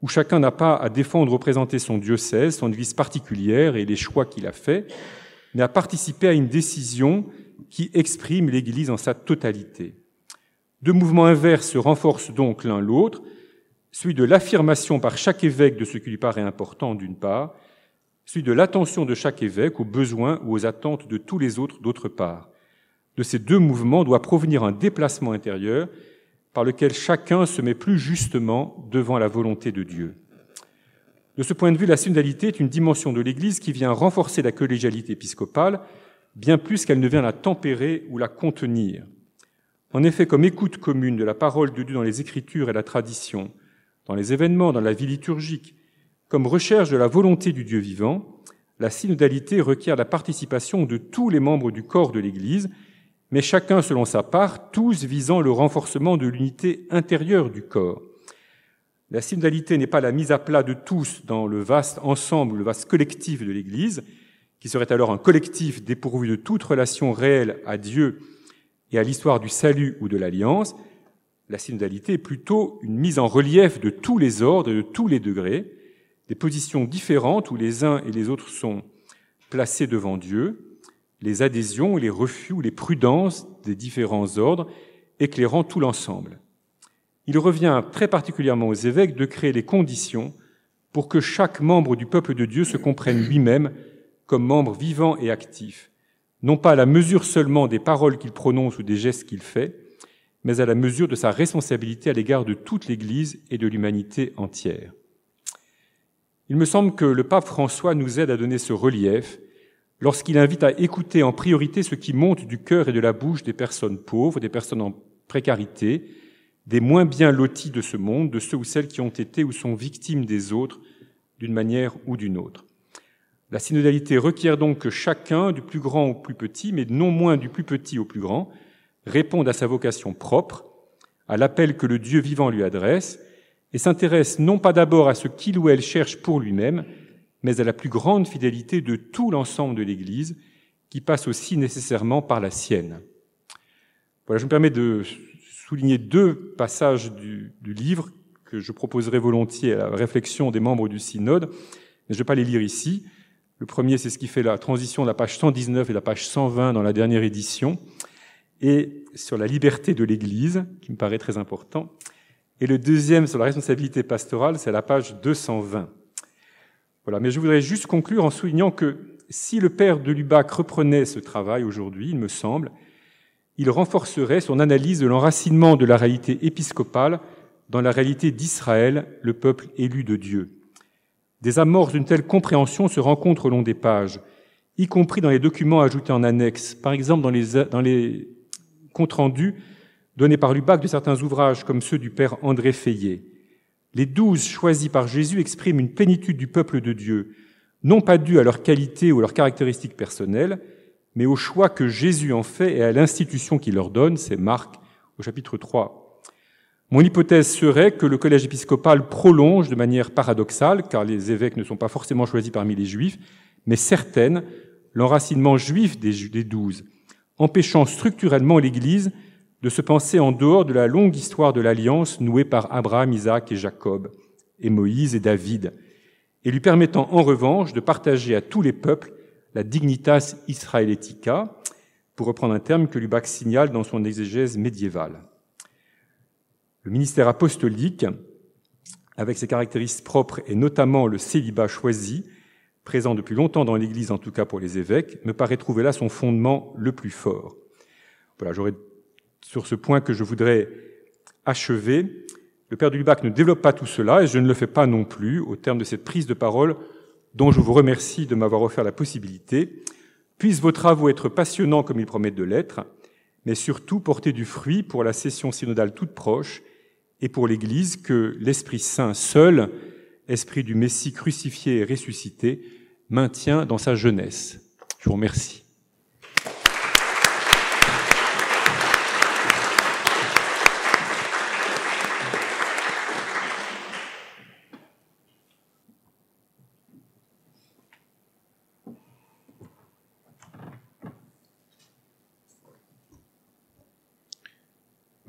où chacun n'a pas à défendre, représenter son diocèse, son Église particulière et les choix qu'il a faits, mais à participer à une décision qui exprime l'Église en sa totalité. Deux mouvements inverses se renforcent donc l'un l'autre, celui de l'affirmation par chaque évêque de ce qui lui paraît important d'une part, celui de l'attention de chaque évêque aux besoins ou aux attentes de tous les autres d'autre part. De ces deux mouvements doit provenir un déplacement intérieur par lequel chacun se met plus justement devant la volonté de Dieu. De ce point de vue, la synodalité est une dimension de l'Église qui vient renforcer la collégialité épiscopale, bien plus qu'elle ne vient la tempérer ou la contenir. En effet, comme écoute commune de la parole de Dieu dans les Écritures et la tradition, dans les événements, dans la vie liturgique, comme recherche de la volonté du Dieu vivant, la synodalité requiert la participation de tous les membres du corps de l'Église, mais chacun selon sa part, tous visant le renforcement de l'unité intérieure du corps. La synodalité n'est pas la mise à plat de tous dans le vaste ensemble, le vaste collectif de l'Église, qui serait alors un collectif dépourvu de toute relation réelle à Dieu et à l'histoire du salut ou de l'alliance. La synodalité est plutôt une mise en relief de tous les ordres et de tous les degrés, des positions différentes où les uns et les autres sont placés devant Dieu, les adhésions et les refus ou les prudences des différents ordres, éclairant tout l'ensemble. Il revient très particulièrement aux évêques de créer les conditions pour que chaque membre du peuple de Dieu se comprenne lui-même comme membre vivant et actif, non pas à la mesure seulement des paroles qu'il prononce ou des gestes qu'il fait, mais à la mesure de sa responsabilité à l'égard de toute l'Église et de l'humanité entière. Il me semble que le pape François nous aide à donner ce relief lorsqu'il invite à écouter en priorité ce qui monte du cœur et de la bouche des personnes pauvres, des personnes en précarité, des moins bien lotis de ce monde, de ceux ou celles qui ont été ou sont victimes des autres d'une manière ou d'une autre. La synodalité requiert donc que chacun, du plus grand au plus petit, mais non moins du plus petit au plus grand, réponde à sa vocation propre, à l'appel que le Dieu vivant lui adresse, et s'intéresse non pas d'abord à ce qu'il ou elle cherche pour lui-même, mais à la plus grande fidélité de tout l'ensemble de l'Église, qui passe aussi nécessairement par la sienne. Voilà, je me permets de souligner 2 passages du livre que je proposerai volontiers à la réflexion des membres du synode, mais je ne vais pas les lire ici. Le premier, c'est ce qui fait la transition de la page 119 et la page 120 dans la dernière édition, et sur la liberté de l'Église, qui me paraît très important. Et le deuxième, sur la responsabilité pastorale, c'est à la page 220. Voilà, mais je voudrais juste conclure en soulignant que si le père de Lubac reprenait ce travail aujourd'hui, il me semble, il renforcerait son analyse de l'enracinement de la réalité épiscopale dans la réalité d'Israël, le peuple élu de Dieu. Des amorces d'une telle compréhension se rencontrent au long des pages, y compris dans les documents ajoutés en annexe, par exemple dans les comptes rendus donnés par Lubac de certains ouvrages comme ceux du père André Feillet. Les 12 choisis par Jésus expriment une plénitude du peuple de Dieu, non pas due à leur qualité ou à leurs caractéristiques personnelles, mais au choix que Jésus en fait et à l'institution qu'il leur donne, c'est Marc au chapitre 3. Mon hypothèse serait que le collège épiscopal prolonge de manière paradoxale, car les évêques ne sont pas forcément choisis parmi les Juifs, mais certaines, l'enracinement juif des 12, empêchant structurellement l'Église de se penser en dehors de la longue histoire de l'alliance nouée par Abraham, Isaac et Jacob, et Moïse et David, et lui permettant en revanche de partager à tous les peuples la dignitas israelitica, pour reprendre un terme que Lubac signale dans son exégèse médiévale. Le ministère apostolique, avec ses caractéristiques propres et notamment le célibat choisi, présent depuis longtemps dans l'Église, en tout cas pour les évêques, me paraît trouver là son fondement le plus fort. Voilà, j'aurais sur ce point que je voudrais achever. Le père de Lubac ne développe pas tout cela, et je ne le fais pas non plus, au terme de cette prise de parole dont je vous remercie de m'avoir offert la possibilité. Puissent vos travaux être passionnants comme ils promettent de l'être, mais surtout porter du fruit pour la session synodale toute proche et pour l'Église que l'Esprit Saint seul, esprit du Messie crucifié et ressuscité, maintient dans sa jeunesse. Je vous remercie.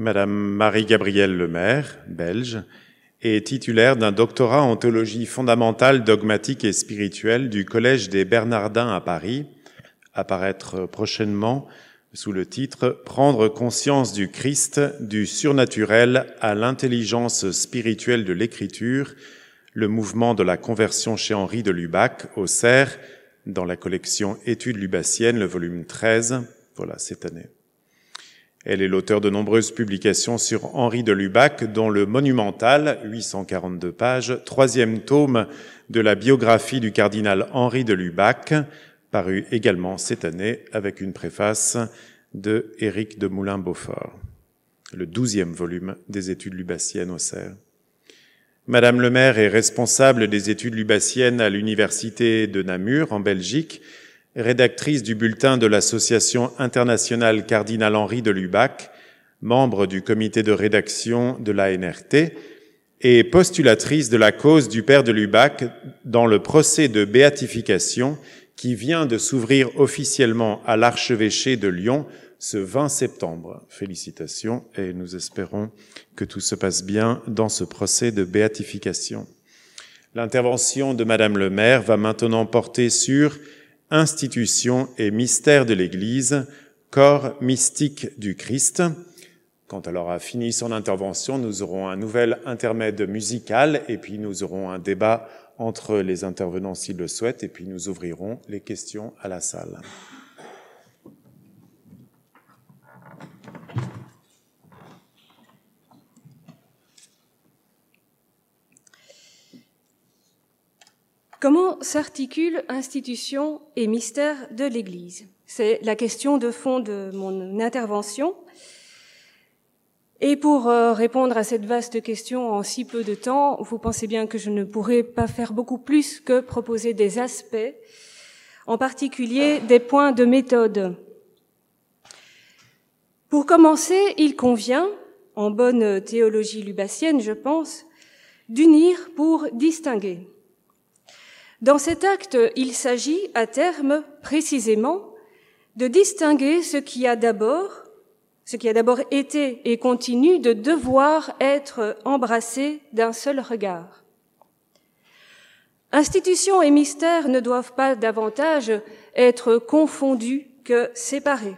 Madame Marie-Gabrielle Lemaire, belge, est titulaire d'un doctorat en théologie fondamentale, dogmatique et spirituelle du Collège des Bernardins à Paris, à paraître prochainement sous le titre « Prendre conscience du Christ, du surnaturel à l'intelligence spirituelle de l'Écriture, le mouvement de la conversion chez Henri de Lubac, au Cerf, dans la collection Études lubassiennes, le volume 13, voilà, cette année. Elle est l'auteur de nombreuses publications sur Henri de Lubac, dont le monumental, 842 pages, 3e tome de la biographie du cardinal Henri de Lubac, paru également cette année avec une préface de Éric de Moulin-Beaufort, le 12e volume des études lubassiennes au Cerf. Madame Lemaire est responsable des études lubassiennes à l'université de Namur, en Belgique, rédactrice du bulletin de l'Association internationale Cardinal Henri de Lubac, membre du comité de rédaction de l'ANRT, et postulatrice de la cause du père de Lubac dans le procès de béatification qui vient de s'ouvrir officiellement à l'archevêché de Lyon ce 20 septembre. Félicitations et nous espérons que tout se passe bien dans ce procès de béatification. L'intervention de Madame Lemaire va maintenant porter sur institution et mystère de l'Église, corps mystique du Christ. Quand elle aura fini son intervention, nous aurons un nouvel intermède musical et puis nous aurons un débat entre les intervenants s'ils le souhaitent et puis nous ouvrirons les questions à la salle. Comment s'articulent institution et mystère de l'Église? C'est la question de fond de mon intervention. Et pour répondre à cette vaste question en si peu de temps, vous pensez bien que je ne pourrai pas faire beaucoup plus que proposer des aspects, en particulier des points de méthode. Pour commencer, il convient, en bonne théologie lubassienne, je pense, d'unir pour distinguer. Dans cet acte, il s'agit, à terme, précisément, de distinguer ce qui a d'abord été et continue de devoir être embrassé d'un seul regard. Institution et mystère ne doivent pas davantage être confondus que séparés.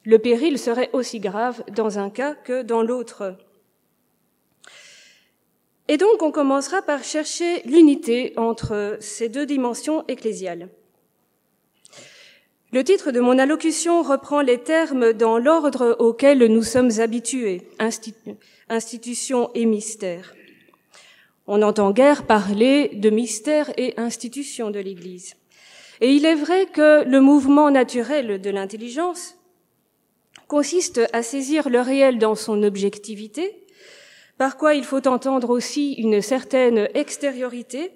Le péril serait aussi grave dans un cas que dans l'autre. Et donc, on commencera par chercher l'unité entre ces deux dimensions ecclésiales. Le titre de mon allocution reprend les termes dans l'ordre auquel nous sommes habitués, institution et mystère. On n'entend guère parler de mystère et institution de l'Église. Et il est vrai que le mouvement naturel de l'intelligence consiste à saisir le réel dans son objectivité, par quoi il faut entendre aussi une certaine extériorité,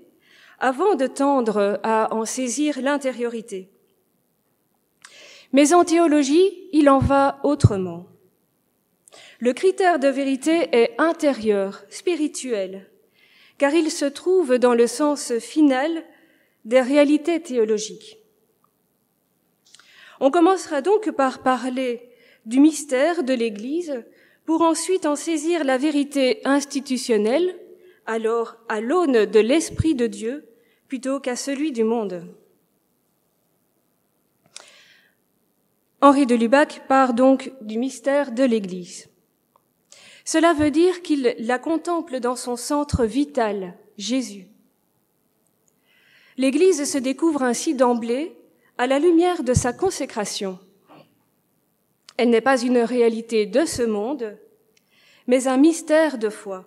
avant de tendre à en saisir l'intériorité. Mais en théologie, il en va autrement. Le critère de vérité est intérieur, spirituel, car il se trouve dans le sens final des réalités théologiques. On commencera donc par parler du mystère de l'Église, pour ensuite en saisir la vérité institutionnelle, alors à l'aune de l'Esprit de Dieu, plutôt qu'à celui du monde. Henri de Lubac part donc du mystère de l'Église. Cela veut dire qu'il la contemple dans son centre vital, Jésus. L'Église se découvre ainsi d'emblée à la lumière de sa consécration. Elle n'est pas une réalité de ce monde, mais un mystère de foi.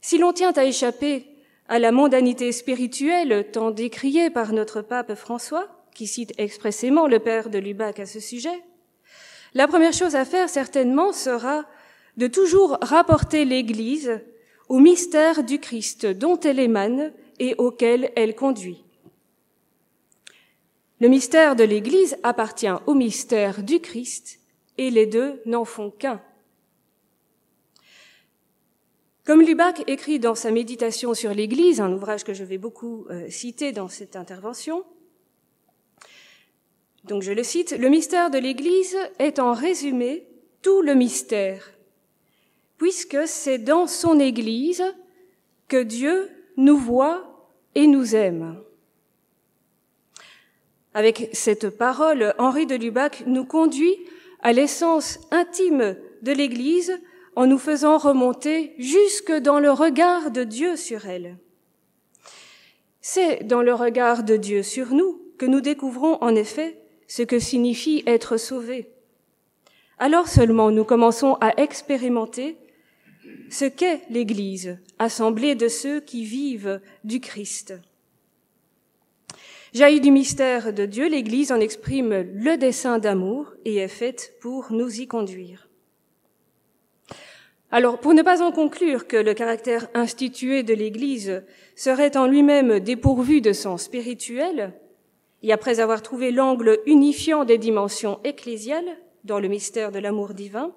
Si l'on tient à échapper à la mondanité spirituelle tant décriée par notre pape François, qui cite expressément le père de Lubac à ce sujet, la première chose à faire certainement sera de toujours rapporter l'Église au mystère du Christ dont elle émane et auquel elle conduit. Le mystère de l'Église appartient au mystère du Christ et les deux n'en font qu'un. Comme Lubac écrit dans sa méditation sur l'Église, un ouvrage que je vais beaucoup citer dans cette intervention, donc je le cite, « Le mystère de l'Église est en résumé tout le mystère, puisque c'est dans son Église que Dieu nous voit et nous aime. » Avec cette parole, Henri de Lubac nous conduit à l'essence intime de l'Église en nous faisant remonter jusque dans le regard de Dieu sur elle. C'est dans le regard de Dieu sur nous que nous découvrons en effet ce que signifie être sauvés. Alors seulement nous commençons à expérimenter ce qu'est l'Église, assemblée de ceux qui vivent du Christ. Jaillie du mystère de Dieu, l'Église en exprime le dessein d'amour et est faite pour nous y conduire. Alors, pour ne pas en conclure que le caractère institué de l'Église serait en lui-même dépourvu de sens spirituel, et après avoir trouvé l'angle unifiant des dimensions ecclésiales dans le mystère de l'amour divin,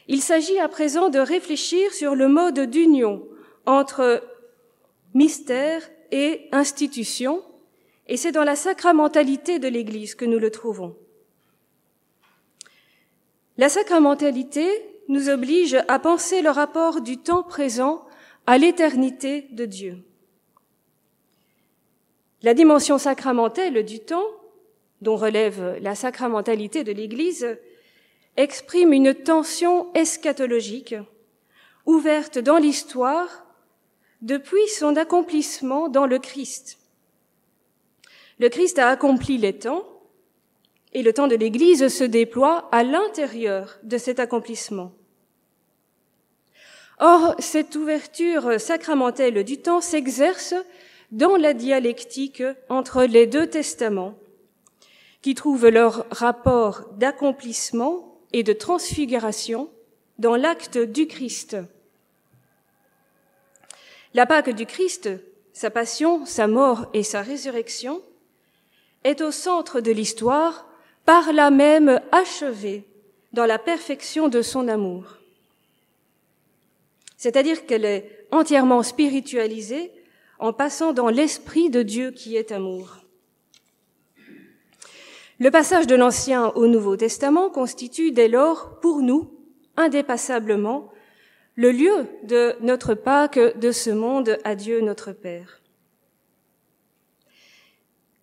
il s'agit à présent de réfléchir sur le mode d'union entre mystère et institution, et c'est dans la sacramentalité de l'Église que nous le trouvons. La sacramentalité nous oblige à penser le rapport du temps présent à l'éternité de Dieu. La dimension sacramentelle du temps, dont relève la sacramentalité de l'Église, exprime une tension eschatologique ouverte dans l'histoire depuis son accomplissement dans le Christ. Le Christ a accompli les temps et le temps de l'Église se déploie à l'intérieur de cet accomplissement. Or, cette ouverture sacramentelle du temps s'exerce dans la dialectique entre les deux testaments, qui trouvent leur rapport d'accomplissement et de transfiguration dans l'acte du Christ. La Pâque du Christ, sa passion, sa mort et sa résurrection, est au centre de l'histoire, par là même achevée dans la perfection de son amour. C'est-à-dire qu'elle est entièrement spiritualisée en passant dans l'esprit de Dieu qui est amour. Le passage de l'Ancien au Nouveau Testament constitue dès lors, pour nous, indépassablement, le lieu de notre Pâque de ce monde à Dieu notre Père.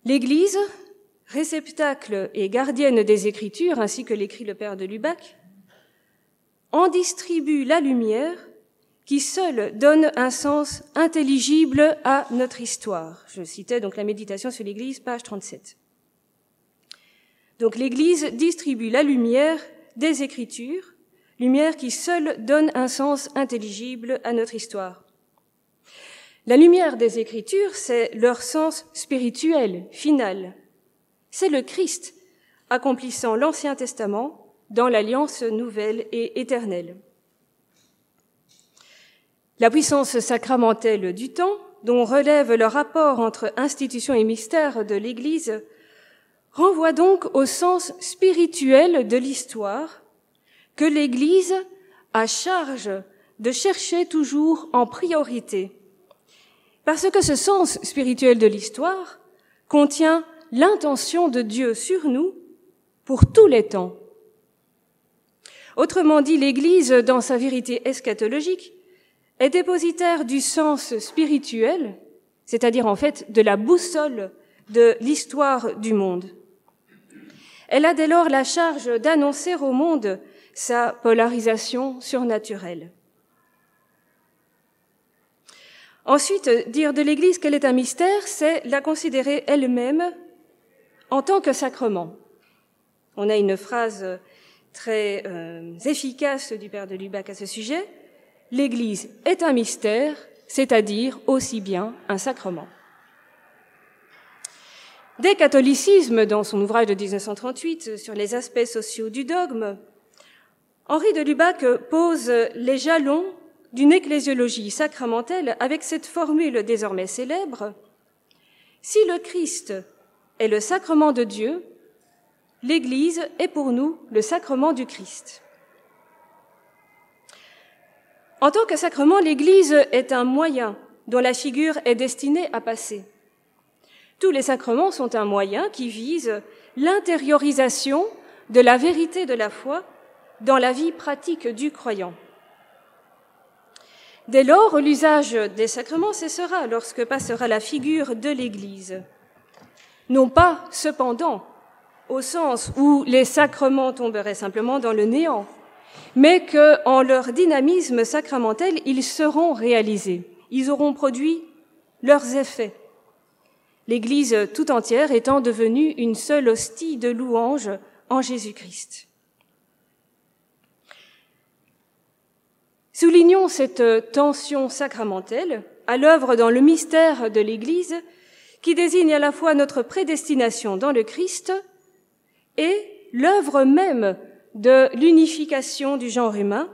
L'Église, réceptacle et gardienne des Écritures, ainsi que l'écrit le Père de Lubac, en distribue la lumière qui seule donne un sens intelligible à notre histoire. Je citais donc la méditation sur l'Église, page 37. Donc l'Église distribue la lumière des Écritures, lumière qui seule donne un sens intelligible à notre histoire. La lumière des Écritures, c'est leur sens spirituel, final. C'est le Christ accomplissant l'Ancien Testament dans l'Alliance nouvelle et éternelle. La puissance sacramentelle du temps, dont relève le rapport entre institution et mystère de l'Église, renvoie donc au sens spirituel de l'histoire que l'Église a charge de chercher toujours en priorité, parce que ce sens spirituel de l'histoire contient l'intention de Dieu sur nous pour tous les temps. Autrement dit, l'Église, dans sa vérité eschatologique, est dépositaire du sens spirituel, c'est-à-dire en fait de la boussole de l'histoire du monde. Elle a dès lors la charge d'annoncer au monde sa polarisation surnaturelle. Ensuite, dire de l'Église qu'elle est un mystère, c'est la considérer elle-même en tant que sacrement. On a une phrase très efficace du Père de Lubac à ce sujet. L'Église est un mystère, c'est-à-dire aussi bien un sacrement. Dès catholicisme, dans son ouvrage de 1938 sur les aspects sociaux du dogme, Henri de Lubac pose les jalons d'une ecclésiologie sacramentelle avec cette formule désormais célèbre: si le Christ est le sacrement de Dieu, l'Église est pour nous le sacrement du Christ. En tant que sacrement, l'Église est un moyen dont la figure est destinée à passer. Tous les sacrements sont un moyen qui vise l'intériorisation de la vérité de la foi dans la vie pratique du croyant. Dès lors, l'usage des sacrements cessera lorsque passera la figure de l'Église. Non pas, cependant, au sens où les sacrements tomberaient simplement dans le néant, mais qu'en leur dynamisme sacramentel, ils seront réalisés. Ils auront produit leurs effets. L'Église tout entière étant devenue une seule hostie de louange en Jésus-Christ. Soulignons cette tension sacramentelle à l'œuvre dans le mystère de l'Église qui désigne à la fois notre prédestination dans le Christ et l'œuvre même de l'unification du genre humain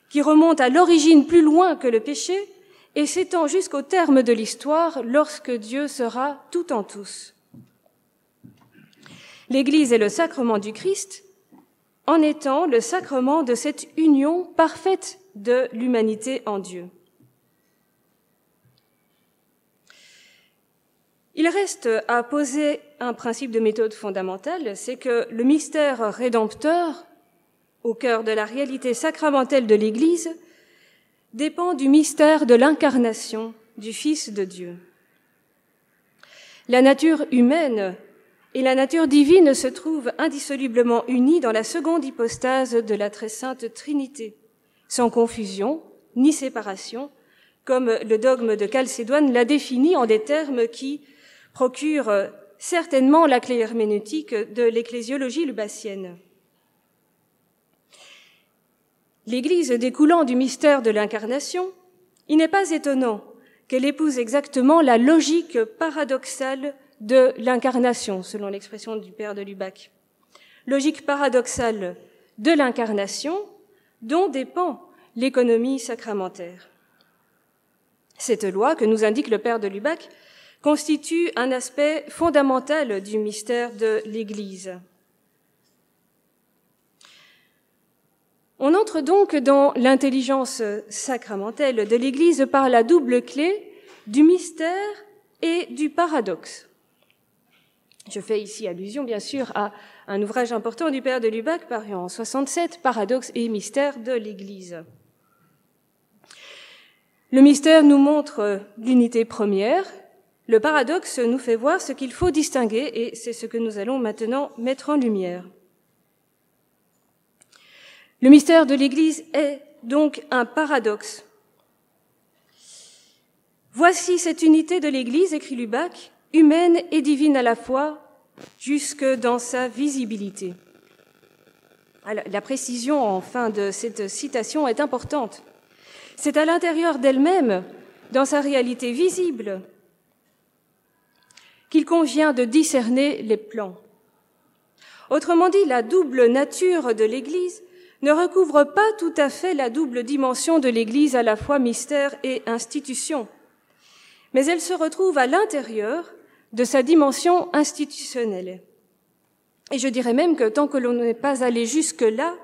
qui remonte à l'origine plus loin que le péché et s'étend jusqu'au terme de l'histoire lorsque Dieu sera tout en tous. L'Église est le sacrement du Christ en étant le sacrement de cette union parfaite de l'humanité en Dieu. Il reste à poser un principe de méthode fondamentale, c'est que le mystère rédempteur, au cœur de la réalité sacramentelle de l'Église, dépend du mystère de l'incarnation du Fils de Dieu. La nature humaine et la nature divine se trouvent indissolublement unies dans la seconde hypostase de la très sainte Trinité, sans confusion ni séparation, comme le dogme de Chalcédoine l'a défini en des termes qui procurent certainement la clé herméneutique de l'ecclésiologie lubacienne. L'Église découlant du mystère de l'incarnation, il n'est pas étonnant qu'elle épouse exactement la logique paradoxale de l'incarnation, selon l'expression du Père de Lubac. Logique paradoxale de l'incarnation, dont dépend l'économie sacramentaire. Cette loi, que nous indique le père de Lubac, constitue un aspect fondamental du mystère de l'Église. On entre donc dans l'intelligence sacramentelle de l'Église par la double clé du mystère et du paradoxe. Je fais ici allusion, bien sûr, à un ouvrage important du père de Lubac, paru en 67, Paradoxe et mystère de l'Église. Le mystère nous montre l'unité première, le paradoxe nous fait voir ce qu'il faut distinguer, et c'est ce que nous allons maintenant mettre en lumière. Le mystère de l'Église est donc un paradoxe. Voici cette unité de l'Église, écrit Lubac, humaine et divine à la fois, jusque dans sa visibilité. Alors, la précision en fin de cette citation est importante. C'est à l'intérieur d'elle-même, dans sa réalité visible, qu'il convient de discerner les plans. Autrement dit, la double nature de l'Église ne recouvre pas tout à fait la double dimension de l'Église à la fois mystère et institution, mais elle se retrouve à l'intérieur de sa dimension institutionnelle. Et je dirais même que tant que l'on n'est pas allé jusque-là,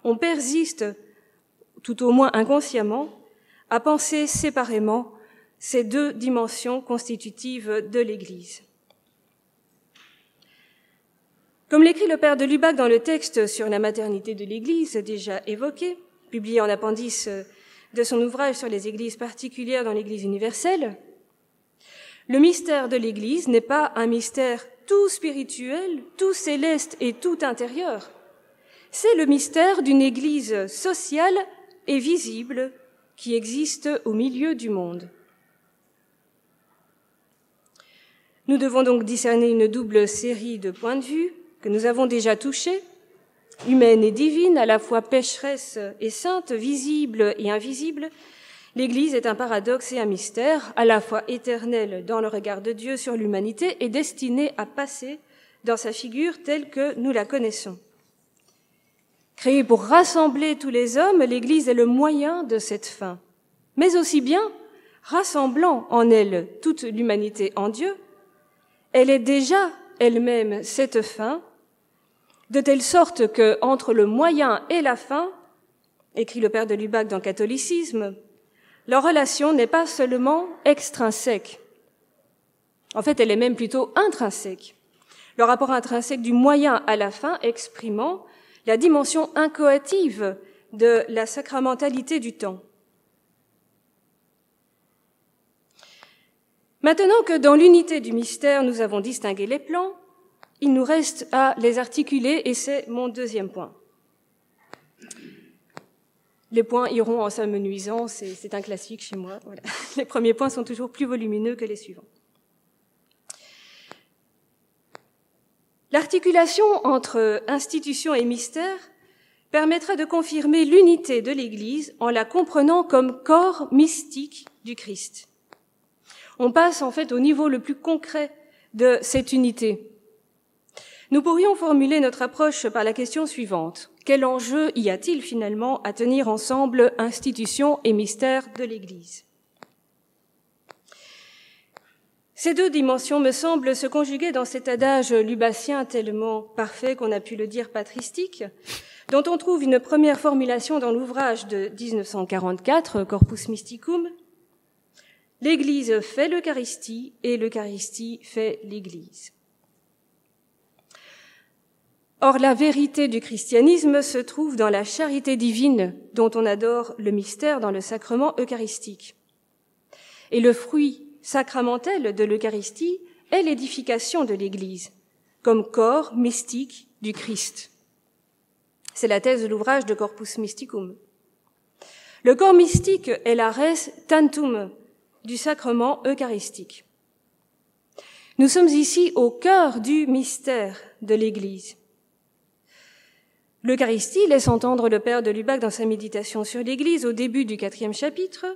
on persiste, tout au moins inconsciemment, à penser séparément ces deux dimensions constitutives de l'Église. Comme l'écrit le père de Lubac dans le texte sur la maternité de l'Église, déjà évoqué, publié en appendice de son ouvrage sur les églises particulières dans l'Église universelle, le mystère de l'Église n'est pas un mystère tout spirituel, tout céleste et tout intérieur. C'est le mystère d'une Église sociale et visible qui existe au milieu du monde. Nous devons donc discerner une double série de points de vue que nous avons déjà touchés, humaine et divine, à la fois pécheresse et sainte, visible et invisible. L'Église est un paradoxe et un mystère, à la fois éternel dans le regard de Dieu sur l'humanité et destiné à passer dans sa figure telle que nous la connaissons. Créée pour rassembler tous les hommes, l'Église est le moyen de cette fin, mais aussi bien rassemblant en elle toute l'humanité en Dieu, elle est déjà elle-même cette fin, de telle sorte que, entre le moyen et la fin, écrit le père de Lubac dans Catholicisme, leur relation n'est pas seulement extrinsèque. En fait, elle est même plutôt intrinsèque. Le rapport intrinsèque du moyen à la fin exprimant la dimension incoative de la sacramentalité du temps. Maintenant que dans l'unité du mystère, nous avons distingué les plans, il nous reste à les articuler et c'est mon deuxième point. Les points iront en s'amenuisant, c'est un classique chez moi. Voilà. Les premiers points sont toujours plus volumineux que les suivants. L'articulation entre institution et mystère permettra de confirmer l'unité de l'Église en la comprenant comme corps mystique du Christ. On passe en fait au niveau le plus concret de cette unité. Nous pourrions formuler notre approche par la question suivante. Quel enjeu y a-t-il finalement à tenir ensemble institution et mystère de l'Église ? Ces deux dimensions me semblent se conjuguer dans cet adage lubacien tellement parfait qu'on a pu le dire patristique, dont on trouve une première formulation dans l'ouvrage de 1944, Corpus Mysticum. L'Église fait l'Eucharistie et l'Eucharistie fait l'Église. Or, la vérité du christianisme se trouve dans la charité divine dont on adore le mystère dans le sacrement eucharistique. Et le fruit sacramentel de l'Eucharistie est l'édification de l'Église, comme corps mystique du Christ. C'est la thèse de l'ouvrage de Corpus Mysticum. Le corps mystique est la res tantum du sacrement eucharistique. Nous sommes ici au cœur du mystère de l'Église. L'Eucharistie laisse entendre le père de Lubac dans sa méditation sur l'Église au début du 4e chapitre.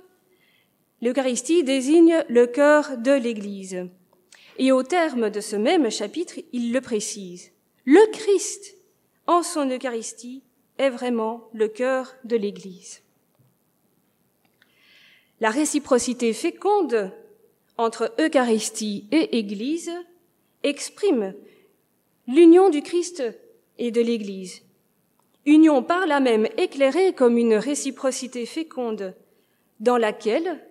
L'Eucharistie désigne le cœur de l'Église. Et au terme de ce même chapitre, il le précise. Le Christ, en son Eucharistie, est vraiment le cœur de l'Église. La réciprocité féconde entre Eucharistie et Église exprime l'union du Christ et de l'Église, union par là même éclairée comme une réciprocité féconde dans laquelle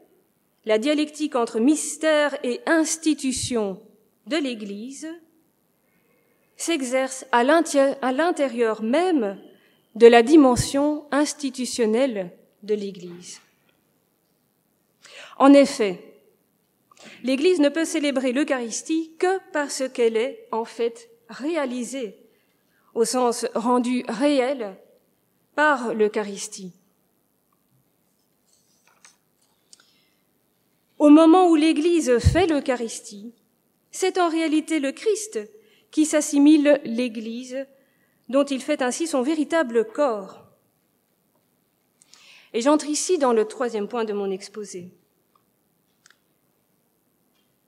la dialectique entre mystère et institution de l'Église s'exerce à l'intérieur même de la dimension institutionnelle de l'Église. En effet, l'Église ne peut célébrer l'Eucharistie que parce qu'elle est en fait réalisée, au sens rendu réel, par l'Eucharistie. Au moment où l'Église fait l'Eucharistie, c'est en réalité le Christ qui s'assimile l'Église, dont il fait ainsi son véritable corps. Et j'entre ici dans le troisième point de mon exposé.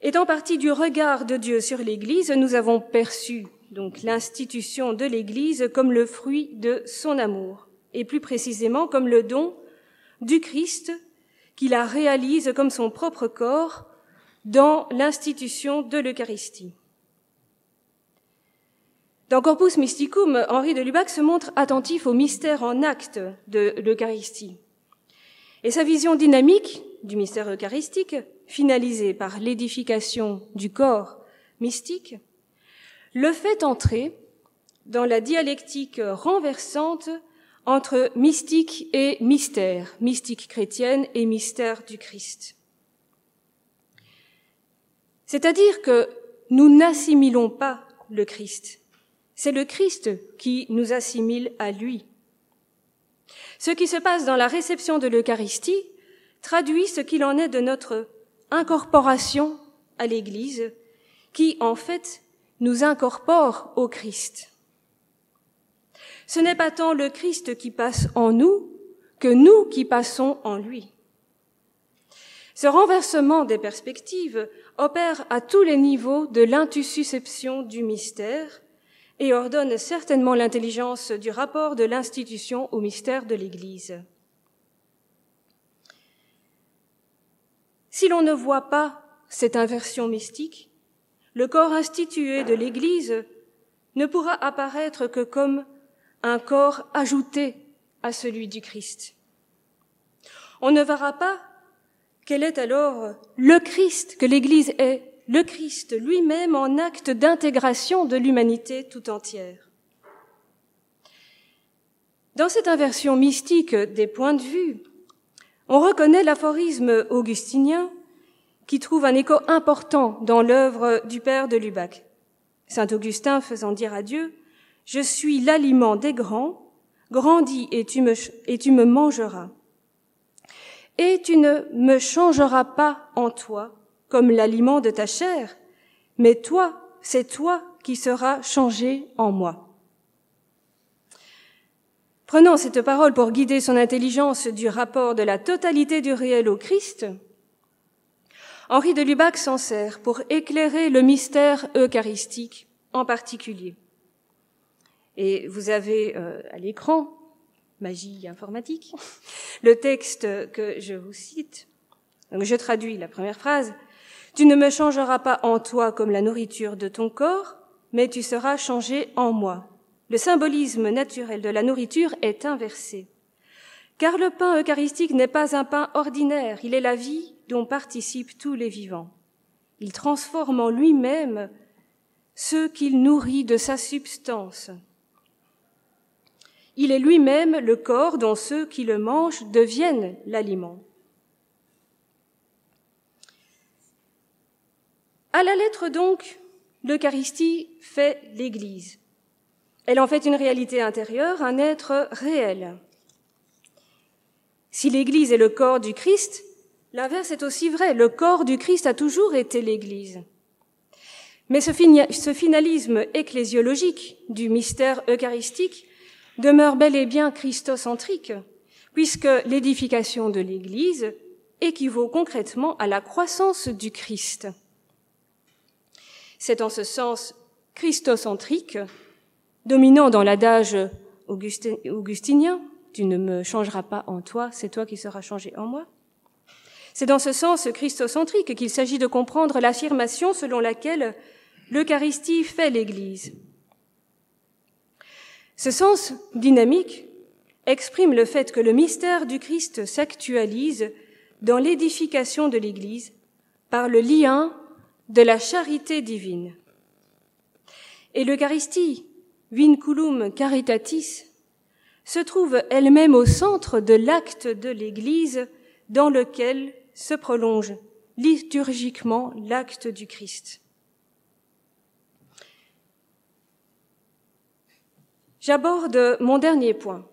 Étant partis du regard de Dieu sur l'Église, nous avons perçu donc l'institution de l'Église comme le fruit de son amour, et plus précisément comme le don du Christ qui la réalise comme son propre corps dans l'institution de l'Eucharistie. Dans Corpus Mysticum, Henri de Lubac se montre attentif au mystère en acte de l'Eucharistie. Et sa vision dynamique du mystère eucharistique, finalisée par l'édification du corps mystique, le fait entrer dans la dialectique renversante entre mystique et mystère, mystique chrétienne et mystère du Christ. C'est-à-dire que nous n'assimilons pas le Christ. C'est le Christ qui nous assimile à lui. Ce qui se passe dans la réception de l'Eucharistie traduit ce qu'il en est de notre incorporation à l'Église, qui, en fait, nous incorpore au Christ. Ce n'est pas tant le Christ qui passe en nous que nous qui passons en lui. Ce renversement des perspectives opère à tous les niveaux de l'intussusception du mystère et ordonne certainement l'intelligence du rapport de l'institution au mystère de l'Église. Si l'on ne voit pas cette inversion mystique, le corps institué de l'Église ne pourra apparaître que comme un corps ajouté à celui du Christ. On ne verra pas quel est alors le Christ, que l'Église est, le Christ lui-même en acte d'intégration de l'humanité tout entière. Dans cette inversion mystique des points de vue, on reconnaît l'aphorisme augustinien qui trouve un écho important dans l'œuvre du Père de Lubac. Saint Augustin faisant dire à Dieu « Je suis l'aliment des grands, grandis et tu me mangeras. Et tu ne me changeras pas en toi comme l'aliment de ta chair, mais toi, c'est toi qui seras changé en moi. » Prenant cette parole pour guider son intelligence du rapport de la totalité du réel au Christ, Henri de Lubac s'en sert pour éclairer le mystère eucharistique en particulier. Et vous avez à l'écran, magie informatique, le texte que je vous cite. Donc je traduis la première phrase. « Tu ne me changeras pas en toi comme la nourriture de ton corps, mais tu seras changé en moi. » Le symbolisme naturel de la nourriture est inversé. Car le pain eucharistique n'est pas un pain ordinaire, il est la vie dont participent tous les vivants. Il transforme en lui-même ceux qu'il nourrit de sa substance. Il est lui-même le corps dont ceux qui le mangent deviennent l'aliment. À la lettre donc, l'Eucharistie fait l'Église. Elle en fait une réalité intérieure, un être réel. Si l'Église est le corps du Christ, l'inverse est aussi vrai. Le corps du Christ a toujours été l'Église. Mais ce finalisme ecclésiologique du mystère eucharistique demeure bel et bien christocentrique, puisque l'édification de l'Église équivaut concrètement à la croissance du Christ. C'est en ce sens christocentrique, dominant dans l'adage augustinien, tu ne me changeras pas en toi, c'est toi qui seras changé en moi. C'est dans ce sens christocentrique qu'il s'agit de comprendre l'affirmation selon laquelle l'Eucharistie fait l'Église. Ce sens dynamique exprime le fait que le mystère du Christ s'actualise dans l'édification de l'Église par le lien de la charité divine. Et l'Eucharistie, vinculum caritatis, se trouve elle-même au centre de l'acte de l'Église dans lequel se prolonge liturgiquement l'acte du Christ. J'aborde mon dernier point.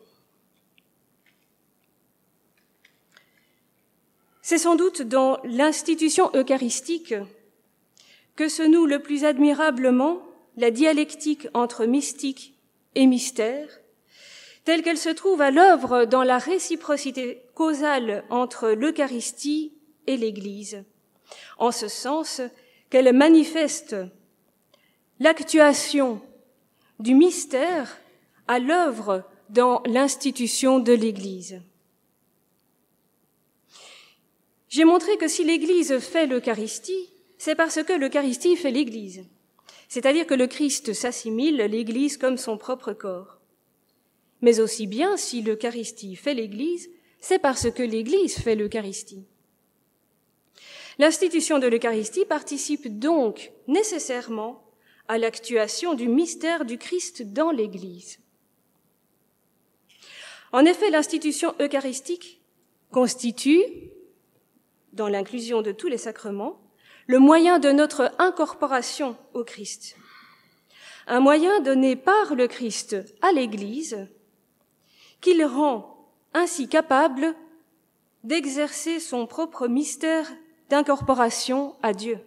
C'est sans doute dans l'institution eucharistique que se noue le plus admirablement la dialectique entre mystique et mystère, telle qu'elle se trouve à l'œuvre dans la réciprocité causale entre l'Eucharistie et l'Église, en ce sens qu'elle manifeste l'actuation du mystère à l'œuvre dans l'institution de l'Église. J'ai montré que si l'Église fait l'Eucharistie, c'est parce que l'Eucharistie fait l'Église, c'est-à-dire que le Christ s'assimile l'Église comme son propre corps. Mais aussi bien, si l'Eucharistie fait l'Église, c'est parce que l'Église fait l'Eucharistie. L'institution de l'Eucharistie participe donc nécessairement à l'actuation du mystère du Christ dans l'Église. En effet, l'institution eucharistique constitue, dans l'inclusion de tous les sacrements, le moyen de notre incorporation au Christ. Un moyen donné par le Christ à l'Église, qu'il rend ainsi capable d'exercer son propre mystère d'incorporation à Dieu.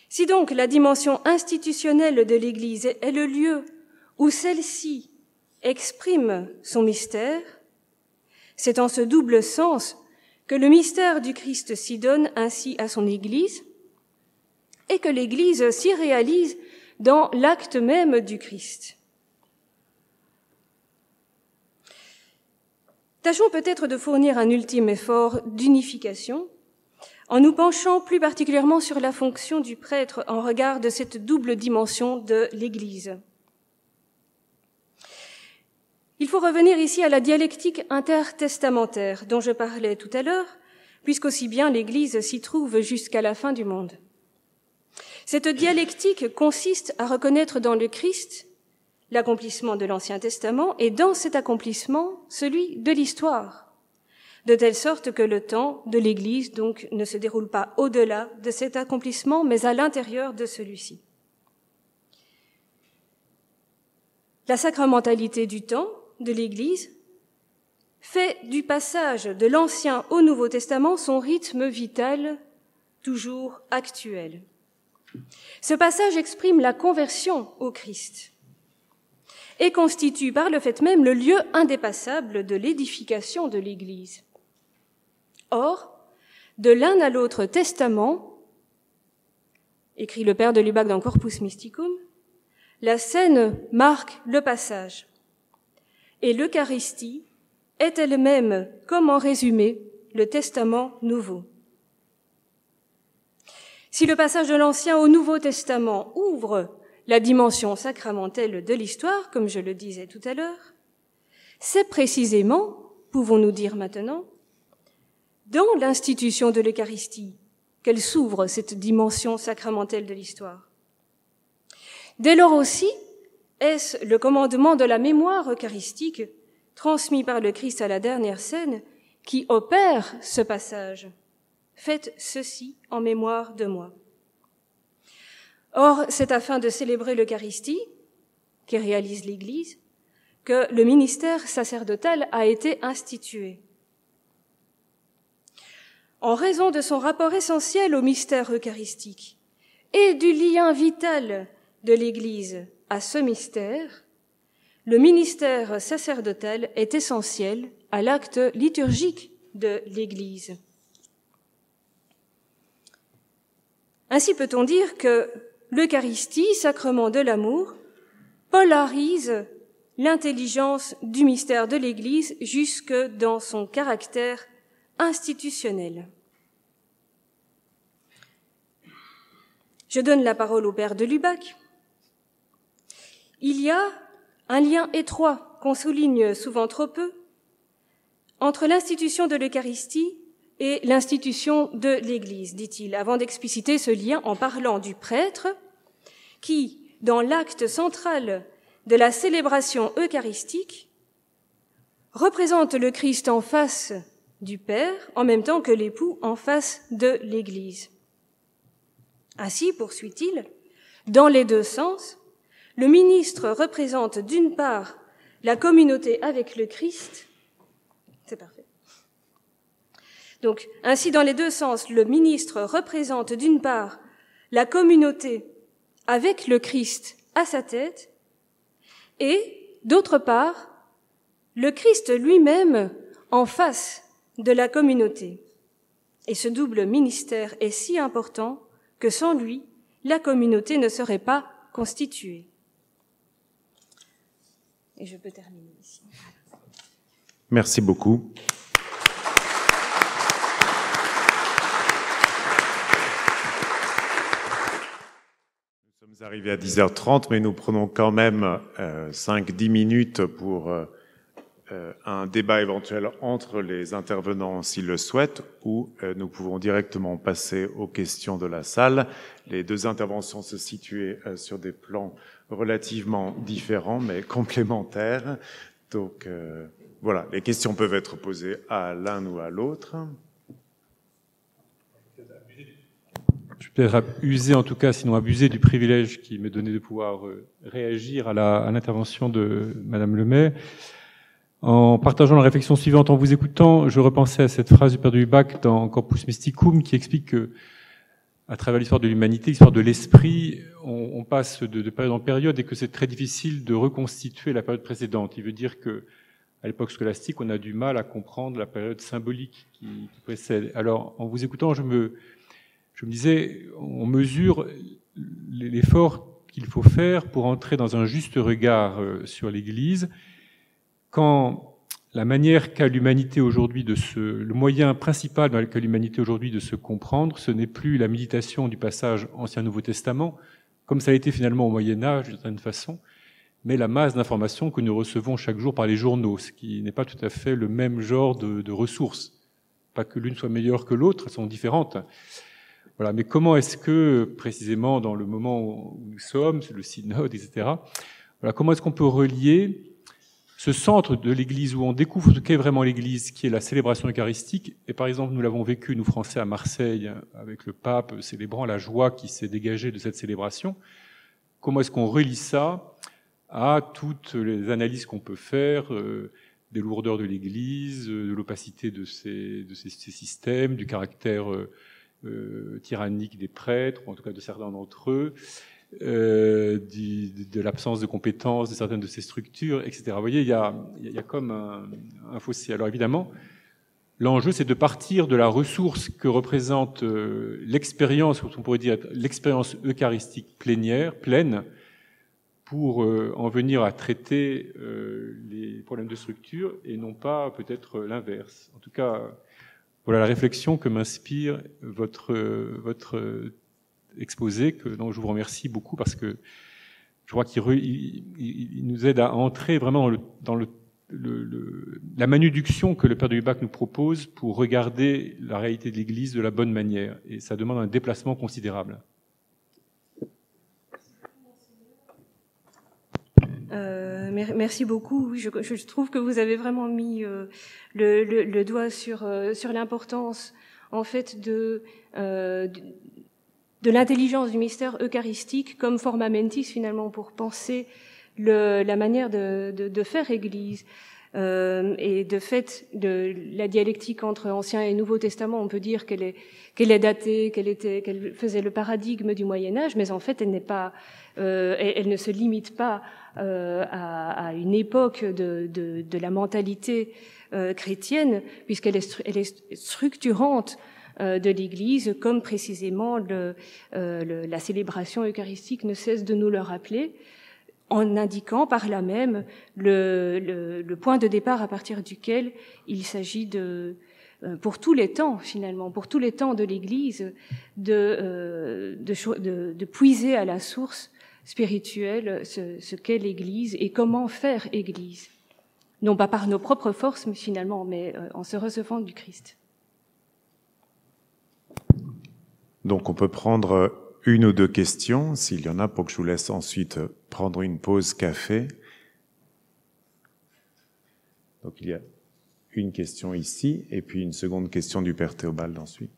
Si donc la dimension institutionnelle de l'Église est le lieu où celle-ci exprime son mystère, c'est en ce double sens que le mystère du Christ s'y donne ainsi à son Église et que l'Église s'y réalise dans l'acte même du Christ. Tâchons peut-être de fournir un ultime effort d'unification en nous penchant plus particulièrement sur la fonction du prêtre en regard de cette double dimension de l'Église. Il faut revenir ici à la dialectique intertestamentaire dont je parlais tout à l'heure, puisqu'aussi bien l'Église s'y trouve jusqu'à la fin du monde. Cette dialectique consiste à reconnaître dans le Christ l'accomplissement de l'Ancien Testament et dans cet accomplissement celui de l'histoire, de telle sorte que le temps de l'Église donc ne se déroule pas au-delà de cet accomplissement, mais à l'intérieur de celui-ci. La sacramentalité du temps de l'Église fait du passage de l'Ancien au Nouveau Testament son rythme vital toujours actuel. Ce passage exprime la conversion au Christ et constitue par le fait même le lieu indépassable de l'édification de l'Église. Or, de l'un à l'autre testament, écrit le père de Lubac dans Corpus Mysticum, la scène marque le passage. Et l'Eucharistie est elle-même, comme en résumé, le Testament nouveau. Si le passage de l'Ancien au Nouveau Testament ouvre la dimension sacramentelle de l'histoire, comme je le disais tout à l'heure, c'est précisément, pouvons-nous dire maintenant, dans l'institution de l'Eucharistie qu'elle s'ouvre cette dimension sacramentelle de l'histoire. Dès lors aussi, est-ce le commandement de la mémoire eucharistique, transmis par le Christ à la dernière scène, qui opère ce passage. Faites ceci en mémoire de moi. Or, c'est afin de célébrer l'Eucharistie, qui réalise l'Église, que le ministère sacerdotal a été institué. En raison de son rapport essentiel au mystère eucharistique et du lien vital de l'Église à ce mystère, le ministère sacerdotal est essentiel à l'acte liturgique de l'Église. Ainsi peut-on dire que l'Eucharistie, sacrement de l'amour, polarise l'intelligence du mystère de l'Église jusque dans son caractère institutionnel. Je donne la parole au père de Lubac. Il y a un lien étroit, qu'on souligne souvent trop peu, entre l'institution de l'Eucharistie et l'institution de l'Église, dit-il, avant d'expliciter ce lien en parlant du prêtre qui, dans l'acte central de la célébration eucharistique, représente le Christ en face du Père, en même temps que l'époux en face de l'Église. Ainsi, poursuit-il, dans les deux sens, le ministre représente d'une part la communauté avec le Christ. C'est parfait. Donc, ainsi, dans les deux sens, le ministre représente d'une part la communauté avec le Christ à sa tête et, d'autre part, le Christ lui-même en face de la communauté. Et ce double ministère est si important que sans lui, la communauté ne serait pas constituée. Et je peux terminer ici. Merci beaucoup. Nous sommes arrivés à 10h30, mais nous prenons quand même 5-10 minutes pour un débat éventuel entre les intervenants s'ils le souhaitent, ou nous pouvons directement passer aux questions de la salle. Les deux interventions se situaient sur des plans relativement différents, mais complémentaires. Donc voilà, les questions peuvent être posées à l'un ou à l'autre. Je vais peut-être user, en tout cas, sinon abuser du privilège qui m'est donné de pouvoir réagir à l'intervention de Madame Lemay. En partageant la réflexion suivante, en vous écoutant, je repensais à cette phrase du père de Lubac dans Corpus Mysticum qui explique que, à travers l'histoire de l'humanité, l'histoire de l'esprit, on passe de période en période et que c'est très difficile de reconstituer la période précédente. Il veut dire que, à l'époque scolastique, on a du mal à comprendre la période symbolique qui précède. Alors, en vous écoutant, je me disais, on mesure l'effort qu'il faut faire pour entrer dans un juste regard sur l'Église, quand la manière qu'a l'humanité aujourd'hui le moyen principal dans lequel l'humanité aujourd'hui de se comprendre, ce n'est plus la méditation du passage Ancien-Nouveau Testament, comme ça a été finalement au Moyen-Âge d'une certaine façon, mais la masse d'informations que nous recevons chaque jour par les journaux, ce qui n'est pas tout à fait le même genre de ressources. Pas que l'une soit meilleure que l'autre, elles sont différentes. Voilà, mais comment est-ce que, précisément dans le moment où nous sommes, c'est le synode, etc., voilà, comment est-ce qu'on peut relier ce centre de l'Église où on découvre ce qu'est vraiment l'Église, qui est la célébration eucharistique, et par exemple, nous l'avons vécu, nous Français, à Marseille, avec le pape célébrant la joie qui s'est dégagée de cette célébration. Comment est-ce qu'on relie ça à toutes les analyses qu'on peut faire des lourdeurs de l'Église, de l'opacité de ces systèmes, du caractère tyrannique des prêtres, ou en tout cas de certains d'entre eux, de l'absence de compétences de certaines de ces structures, etc. Vous voyez, il y a comme un fossé. Alors évidemment, l'enjeu, c'est de partir de la ressource que représente l'expérience, on pourrait dire l'expérience eucharistique pleine, pour en venir à traiter les problèmes de structure, et non pas peut-être l'inverse. En tout cas, voilà la réflexion que m'inspire votre exposé, dont je vous remercie beaucoup, parce que je crois qu'il nous aide à entrer vraiment dans la manuduction que le père de Lubac nous propose pour regarder la réalité de l'Église de la bonne manière. Et ça demande un déplacement considérable. Merci beaucoup. Oui, je trouve que vous avez vraiment mis le doigt sur l'importance, en fait, de l'intelligence du mystère eucharistique comme forma mentis, finalement, pour penser la manière de faire Église. Et de fait, la dialectique entre Ancien et Nouveau Testament, on peut dire qu'elle est datée, qu'elle faisait le paradigme du Moyen Âge, mais en fait, elle ne se limite pas à une époque de la mentalité chrétienne, puisqu'elle est structurante de l'Église, comme précisément la célébration eucharistique ne cesse de nous le rappeler. en indiquant par là même le point de départ à partir duquel il s'agit pour tous les temps finalement, pour tous les temps de l'Église, de puiser à la source spirituelle ce qu'est l'Église et comment faire Église. Non pas par nos propres forces, mais finalement, en se recevant du Christ. Donc on peut prendre une ou deux questions, s'il y en a, pour que je vous laisse ensuite prendre une pause café. Donc il y a une question ici, et puis une seconde question du Père Théobald ensuite.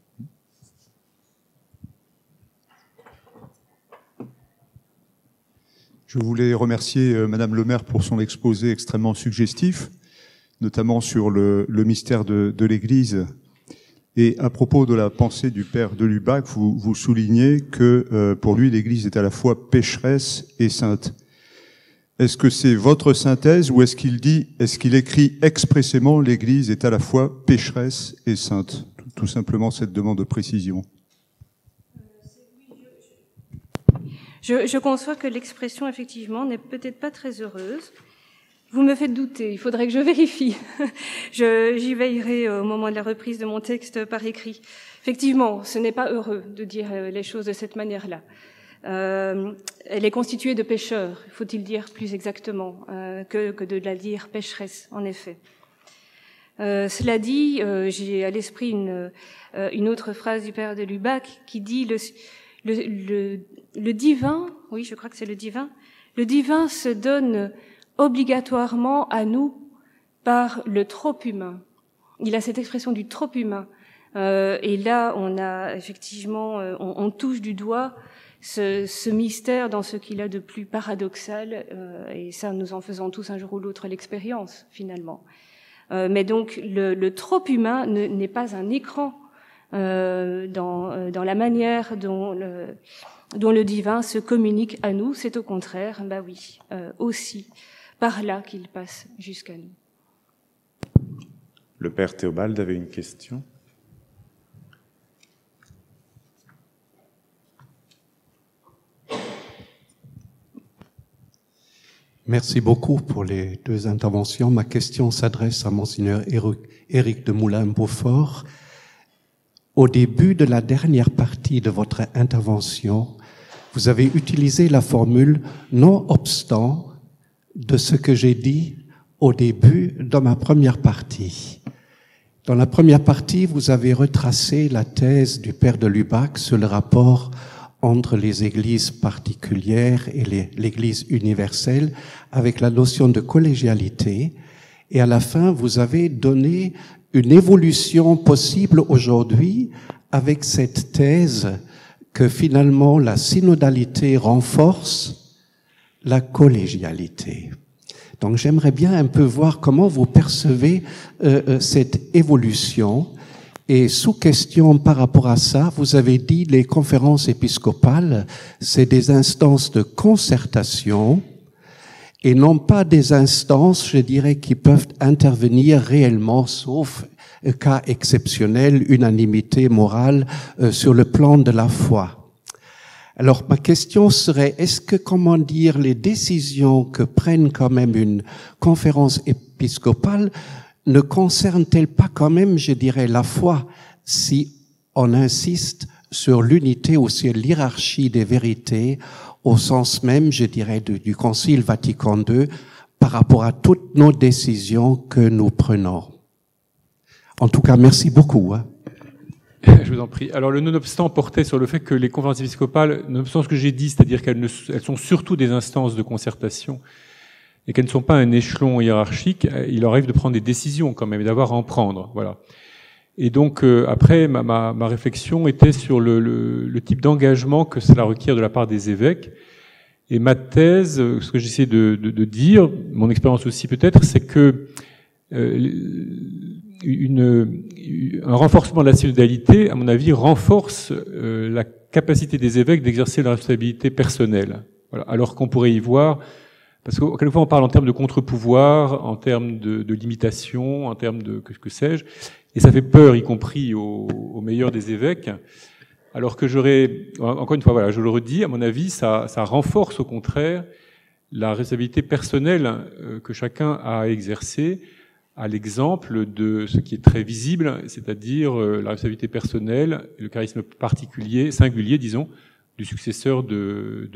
Je voulais remercier Madame le maire pour son exposé extrêmement suggestif, notamment sur le mystère de l'Église. Et à propos de la pensée du père de Lubac, vous soulignez que pour lui, l'Église est à la fois pécheresse et sainte. Est-ce que c'est votre synthèse ou est-ce qu'il écrit expressément l'Église est à la fois pécheresse et sainte? Tout simplement cette demande de précision. Je conçois que l'expression, effectivement, n'est peut-être pas très heureuse. Vous me faites douter, il faudrait que je vérifie. J'y veillerai au moment de la reprise de mon texte par écrit. Effectivement, ce n'est pas heureux de dire les choses de cette manière-là. Elle est constituée de pécheurs, faut-il dire plus exactement, que de la dire pécheresse, en effet. Cela dit, j'ai à l'esprit une autre phrase du père de Lubac qui dit le divin, oui, je crois que c'est le divin se donne obligatoirement à nous par le trop humain. Il a cette expression du trop humain. Et là, on a effectivement, on touche du doigt ce mystère dans ce qu'il a de plus paradoxal, et ça, nous en faisons tous un jour ou l'autre l'expérience, finalement. Mais donc, le trop humain n'est pas un écran dans la manière dont le divin se communique à nous. C'est au contraire, bah oui, aussi par là qu'il passe jusqu'à nous. Le Père Théobald avait une question. Merci beaucoup pour les deux interventions. Ma question s'adresse à Monseigneur Éric de Moulin-Beaufort. Au début de la dernière partie de votre intervention, vous avez utilisé la formule « nonobstant » de ce que j'ai dit au début de ma première partie. Dans la première partie, vous avez retracé la thèse du père de Lubac sur le rapport entre les églises particulières et l'église universelle avec la notion de collégialité. Et à la fin, vous avez donné une évolution possible aujourd'hui avec cette thèse que finalement la synodalité renforce la collégialité. Donc j'aimerais bien un peu voir comment vous percevez cette évolution. Et sous question par rapport à ça, vous avez dit les conférences épiscopales, c'est des instances de concertation et non pas des instances, je dirais, qui peuvent intervenir réellement, sauf cas exceptionnel, unanimité morale sur le plan de la foi. Alors, ma question serait, est-ce que, comment dire, les décisions que prennent quand même une conférence épiscopale ne concernent-elles pas quand même, je dirais, la foi, si on insiste sur l'unité ou sur l'hiérarchie des vérités, au sens même, je dirais, du Concile Vatican II, par rapport à toutes nos décisions que nous prenons? En tout cas, merci beaucoup. Je vous en prie. Alors, le nonobstant portait sur le fait que les conférences épiscopales, nonobstant ce que j'ai dit, c'est-à-dire qu'elles sont surtout des instances de concertation et qu'elles ne sont pas un échelon hiérarchique, il leur arrive de prendre des décisions quand même et d'avoir à en prendre. Voilà. Et donc, après, ma réflexion était sur le type d'engagement que cela requiert de la part des évêques. Et ma thèse, ce que j'essaie de dire, mon expérience aussi peut-être, c'est que un renforcement de la synodalité, à mon avis, renforce la capacité des évêques d'exercer leur responsabilité personnelle. Voilà. Alors qu'on pourrait y voir, parce que quelquefois on parle en termes de contre-pouvoir, en termes de limitation, en termes de que sais-je, et ça fait peur, y compris aux meilleurs des évêques. Alors que encore une fois, voilà, je le redis, à mon avis, ça renforce au contraire la responsabilité personnelle que chacun a à exercer, à l'exemple de ce qui est très visible, c'est-à-dire la responsabilité personnelle, le charisme particulier, singulier, disons, du successeur de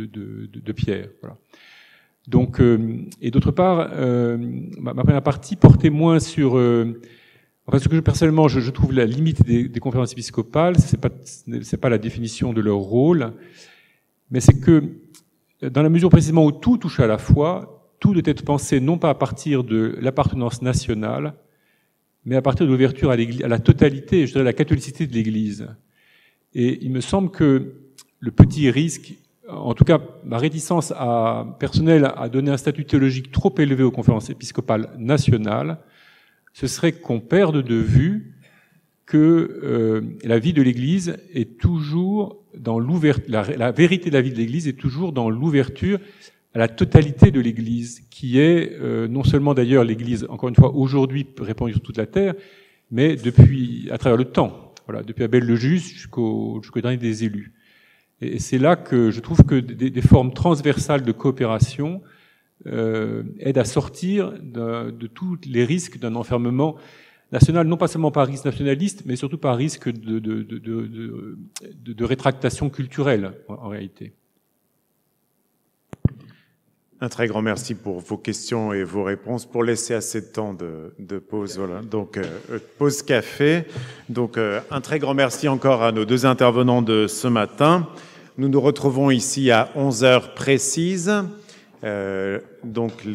Pierre. Voilà. Donc, et d'autre part, ma première partie portait moins sur... enfin, ce que personnellement, je trouve la limite des conférences épiscopales, c'est pas la définition de leur rôle, mais c'est que, dans la mesure précisément où tout touche à la foi, tout doit être pensé non pas à partir de l'appartenance nationale, mais à partir de l'ouverture à la totalité, je dirais la catholicité de l'Église. Et il me semble que le petit risque, en tout cas ma réticence personnelle à donner un statut théologique trop élevé aux conférences épiscopales nationales, ce serait qu'on perde de vue que la vie de l'Église est toujours dans l'ouverture, la vérité de la vie de l'Église est toujours dans l'ouverture à la totalité de l'Église, qui est non seulement d'ailleurs l'Église, encore une fois, aujourd'hui répandue sur toute la terre, mais depuis, à travers le temps, voilà, depuis Abel le Juste jusqu'au dernier des élus. Et c'est là que je trouve que des formes transversales de coopération aident à sortir de tous les risques d'un enfermement national, non pas seulement par risque nationaliste, mais surtout par risque de rétractation culturelle, en réalité. Un très grand merci pour vos questions et vos réponses. Pour laisser assez de temps de pause, voilà. Donc, pause café. Donc, un très grand merci encore à nos deux intervenants de ce matin. Nous nous retrouvons ici à 11h précises. Donc,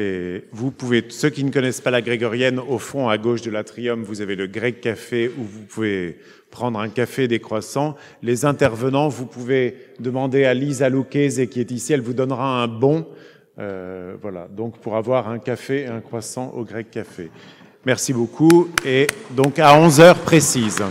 vous pouvez, ceux qui ne connaissent pas la grégorienne, au fond, à gauche de l'atrium, vous avez le Grec Café où vous pouvez prendre un café et des croissants. Les intervenants, vous pouvez demander à Lisa Lucchese qui est ici, elle vous donnera un bon. Voilà, donc pour avoir un café et un croissant au Grec Café. Merci beaucoup et donc à 11h précises.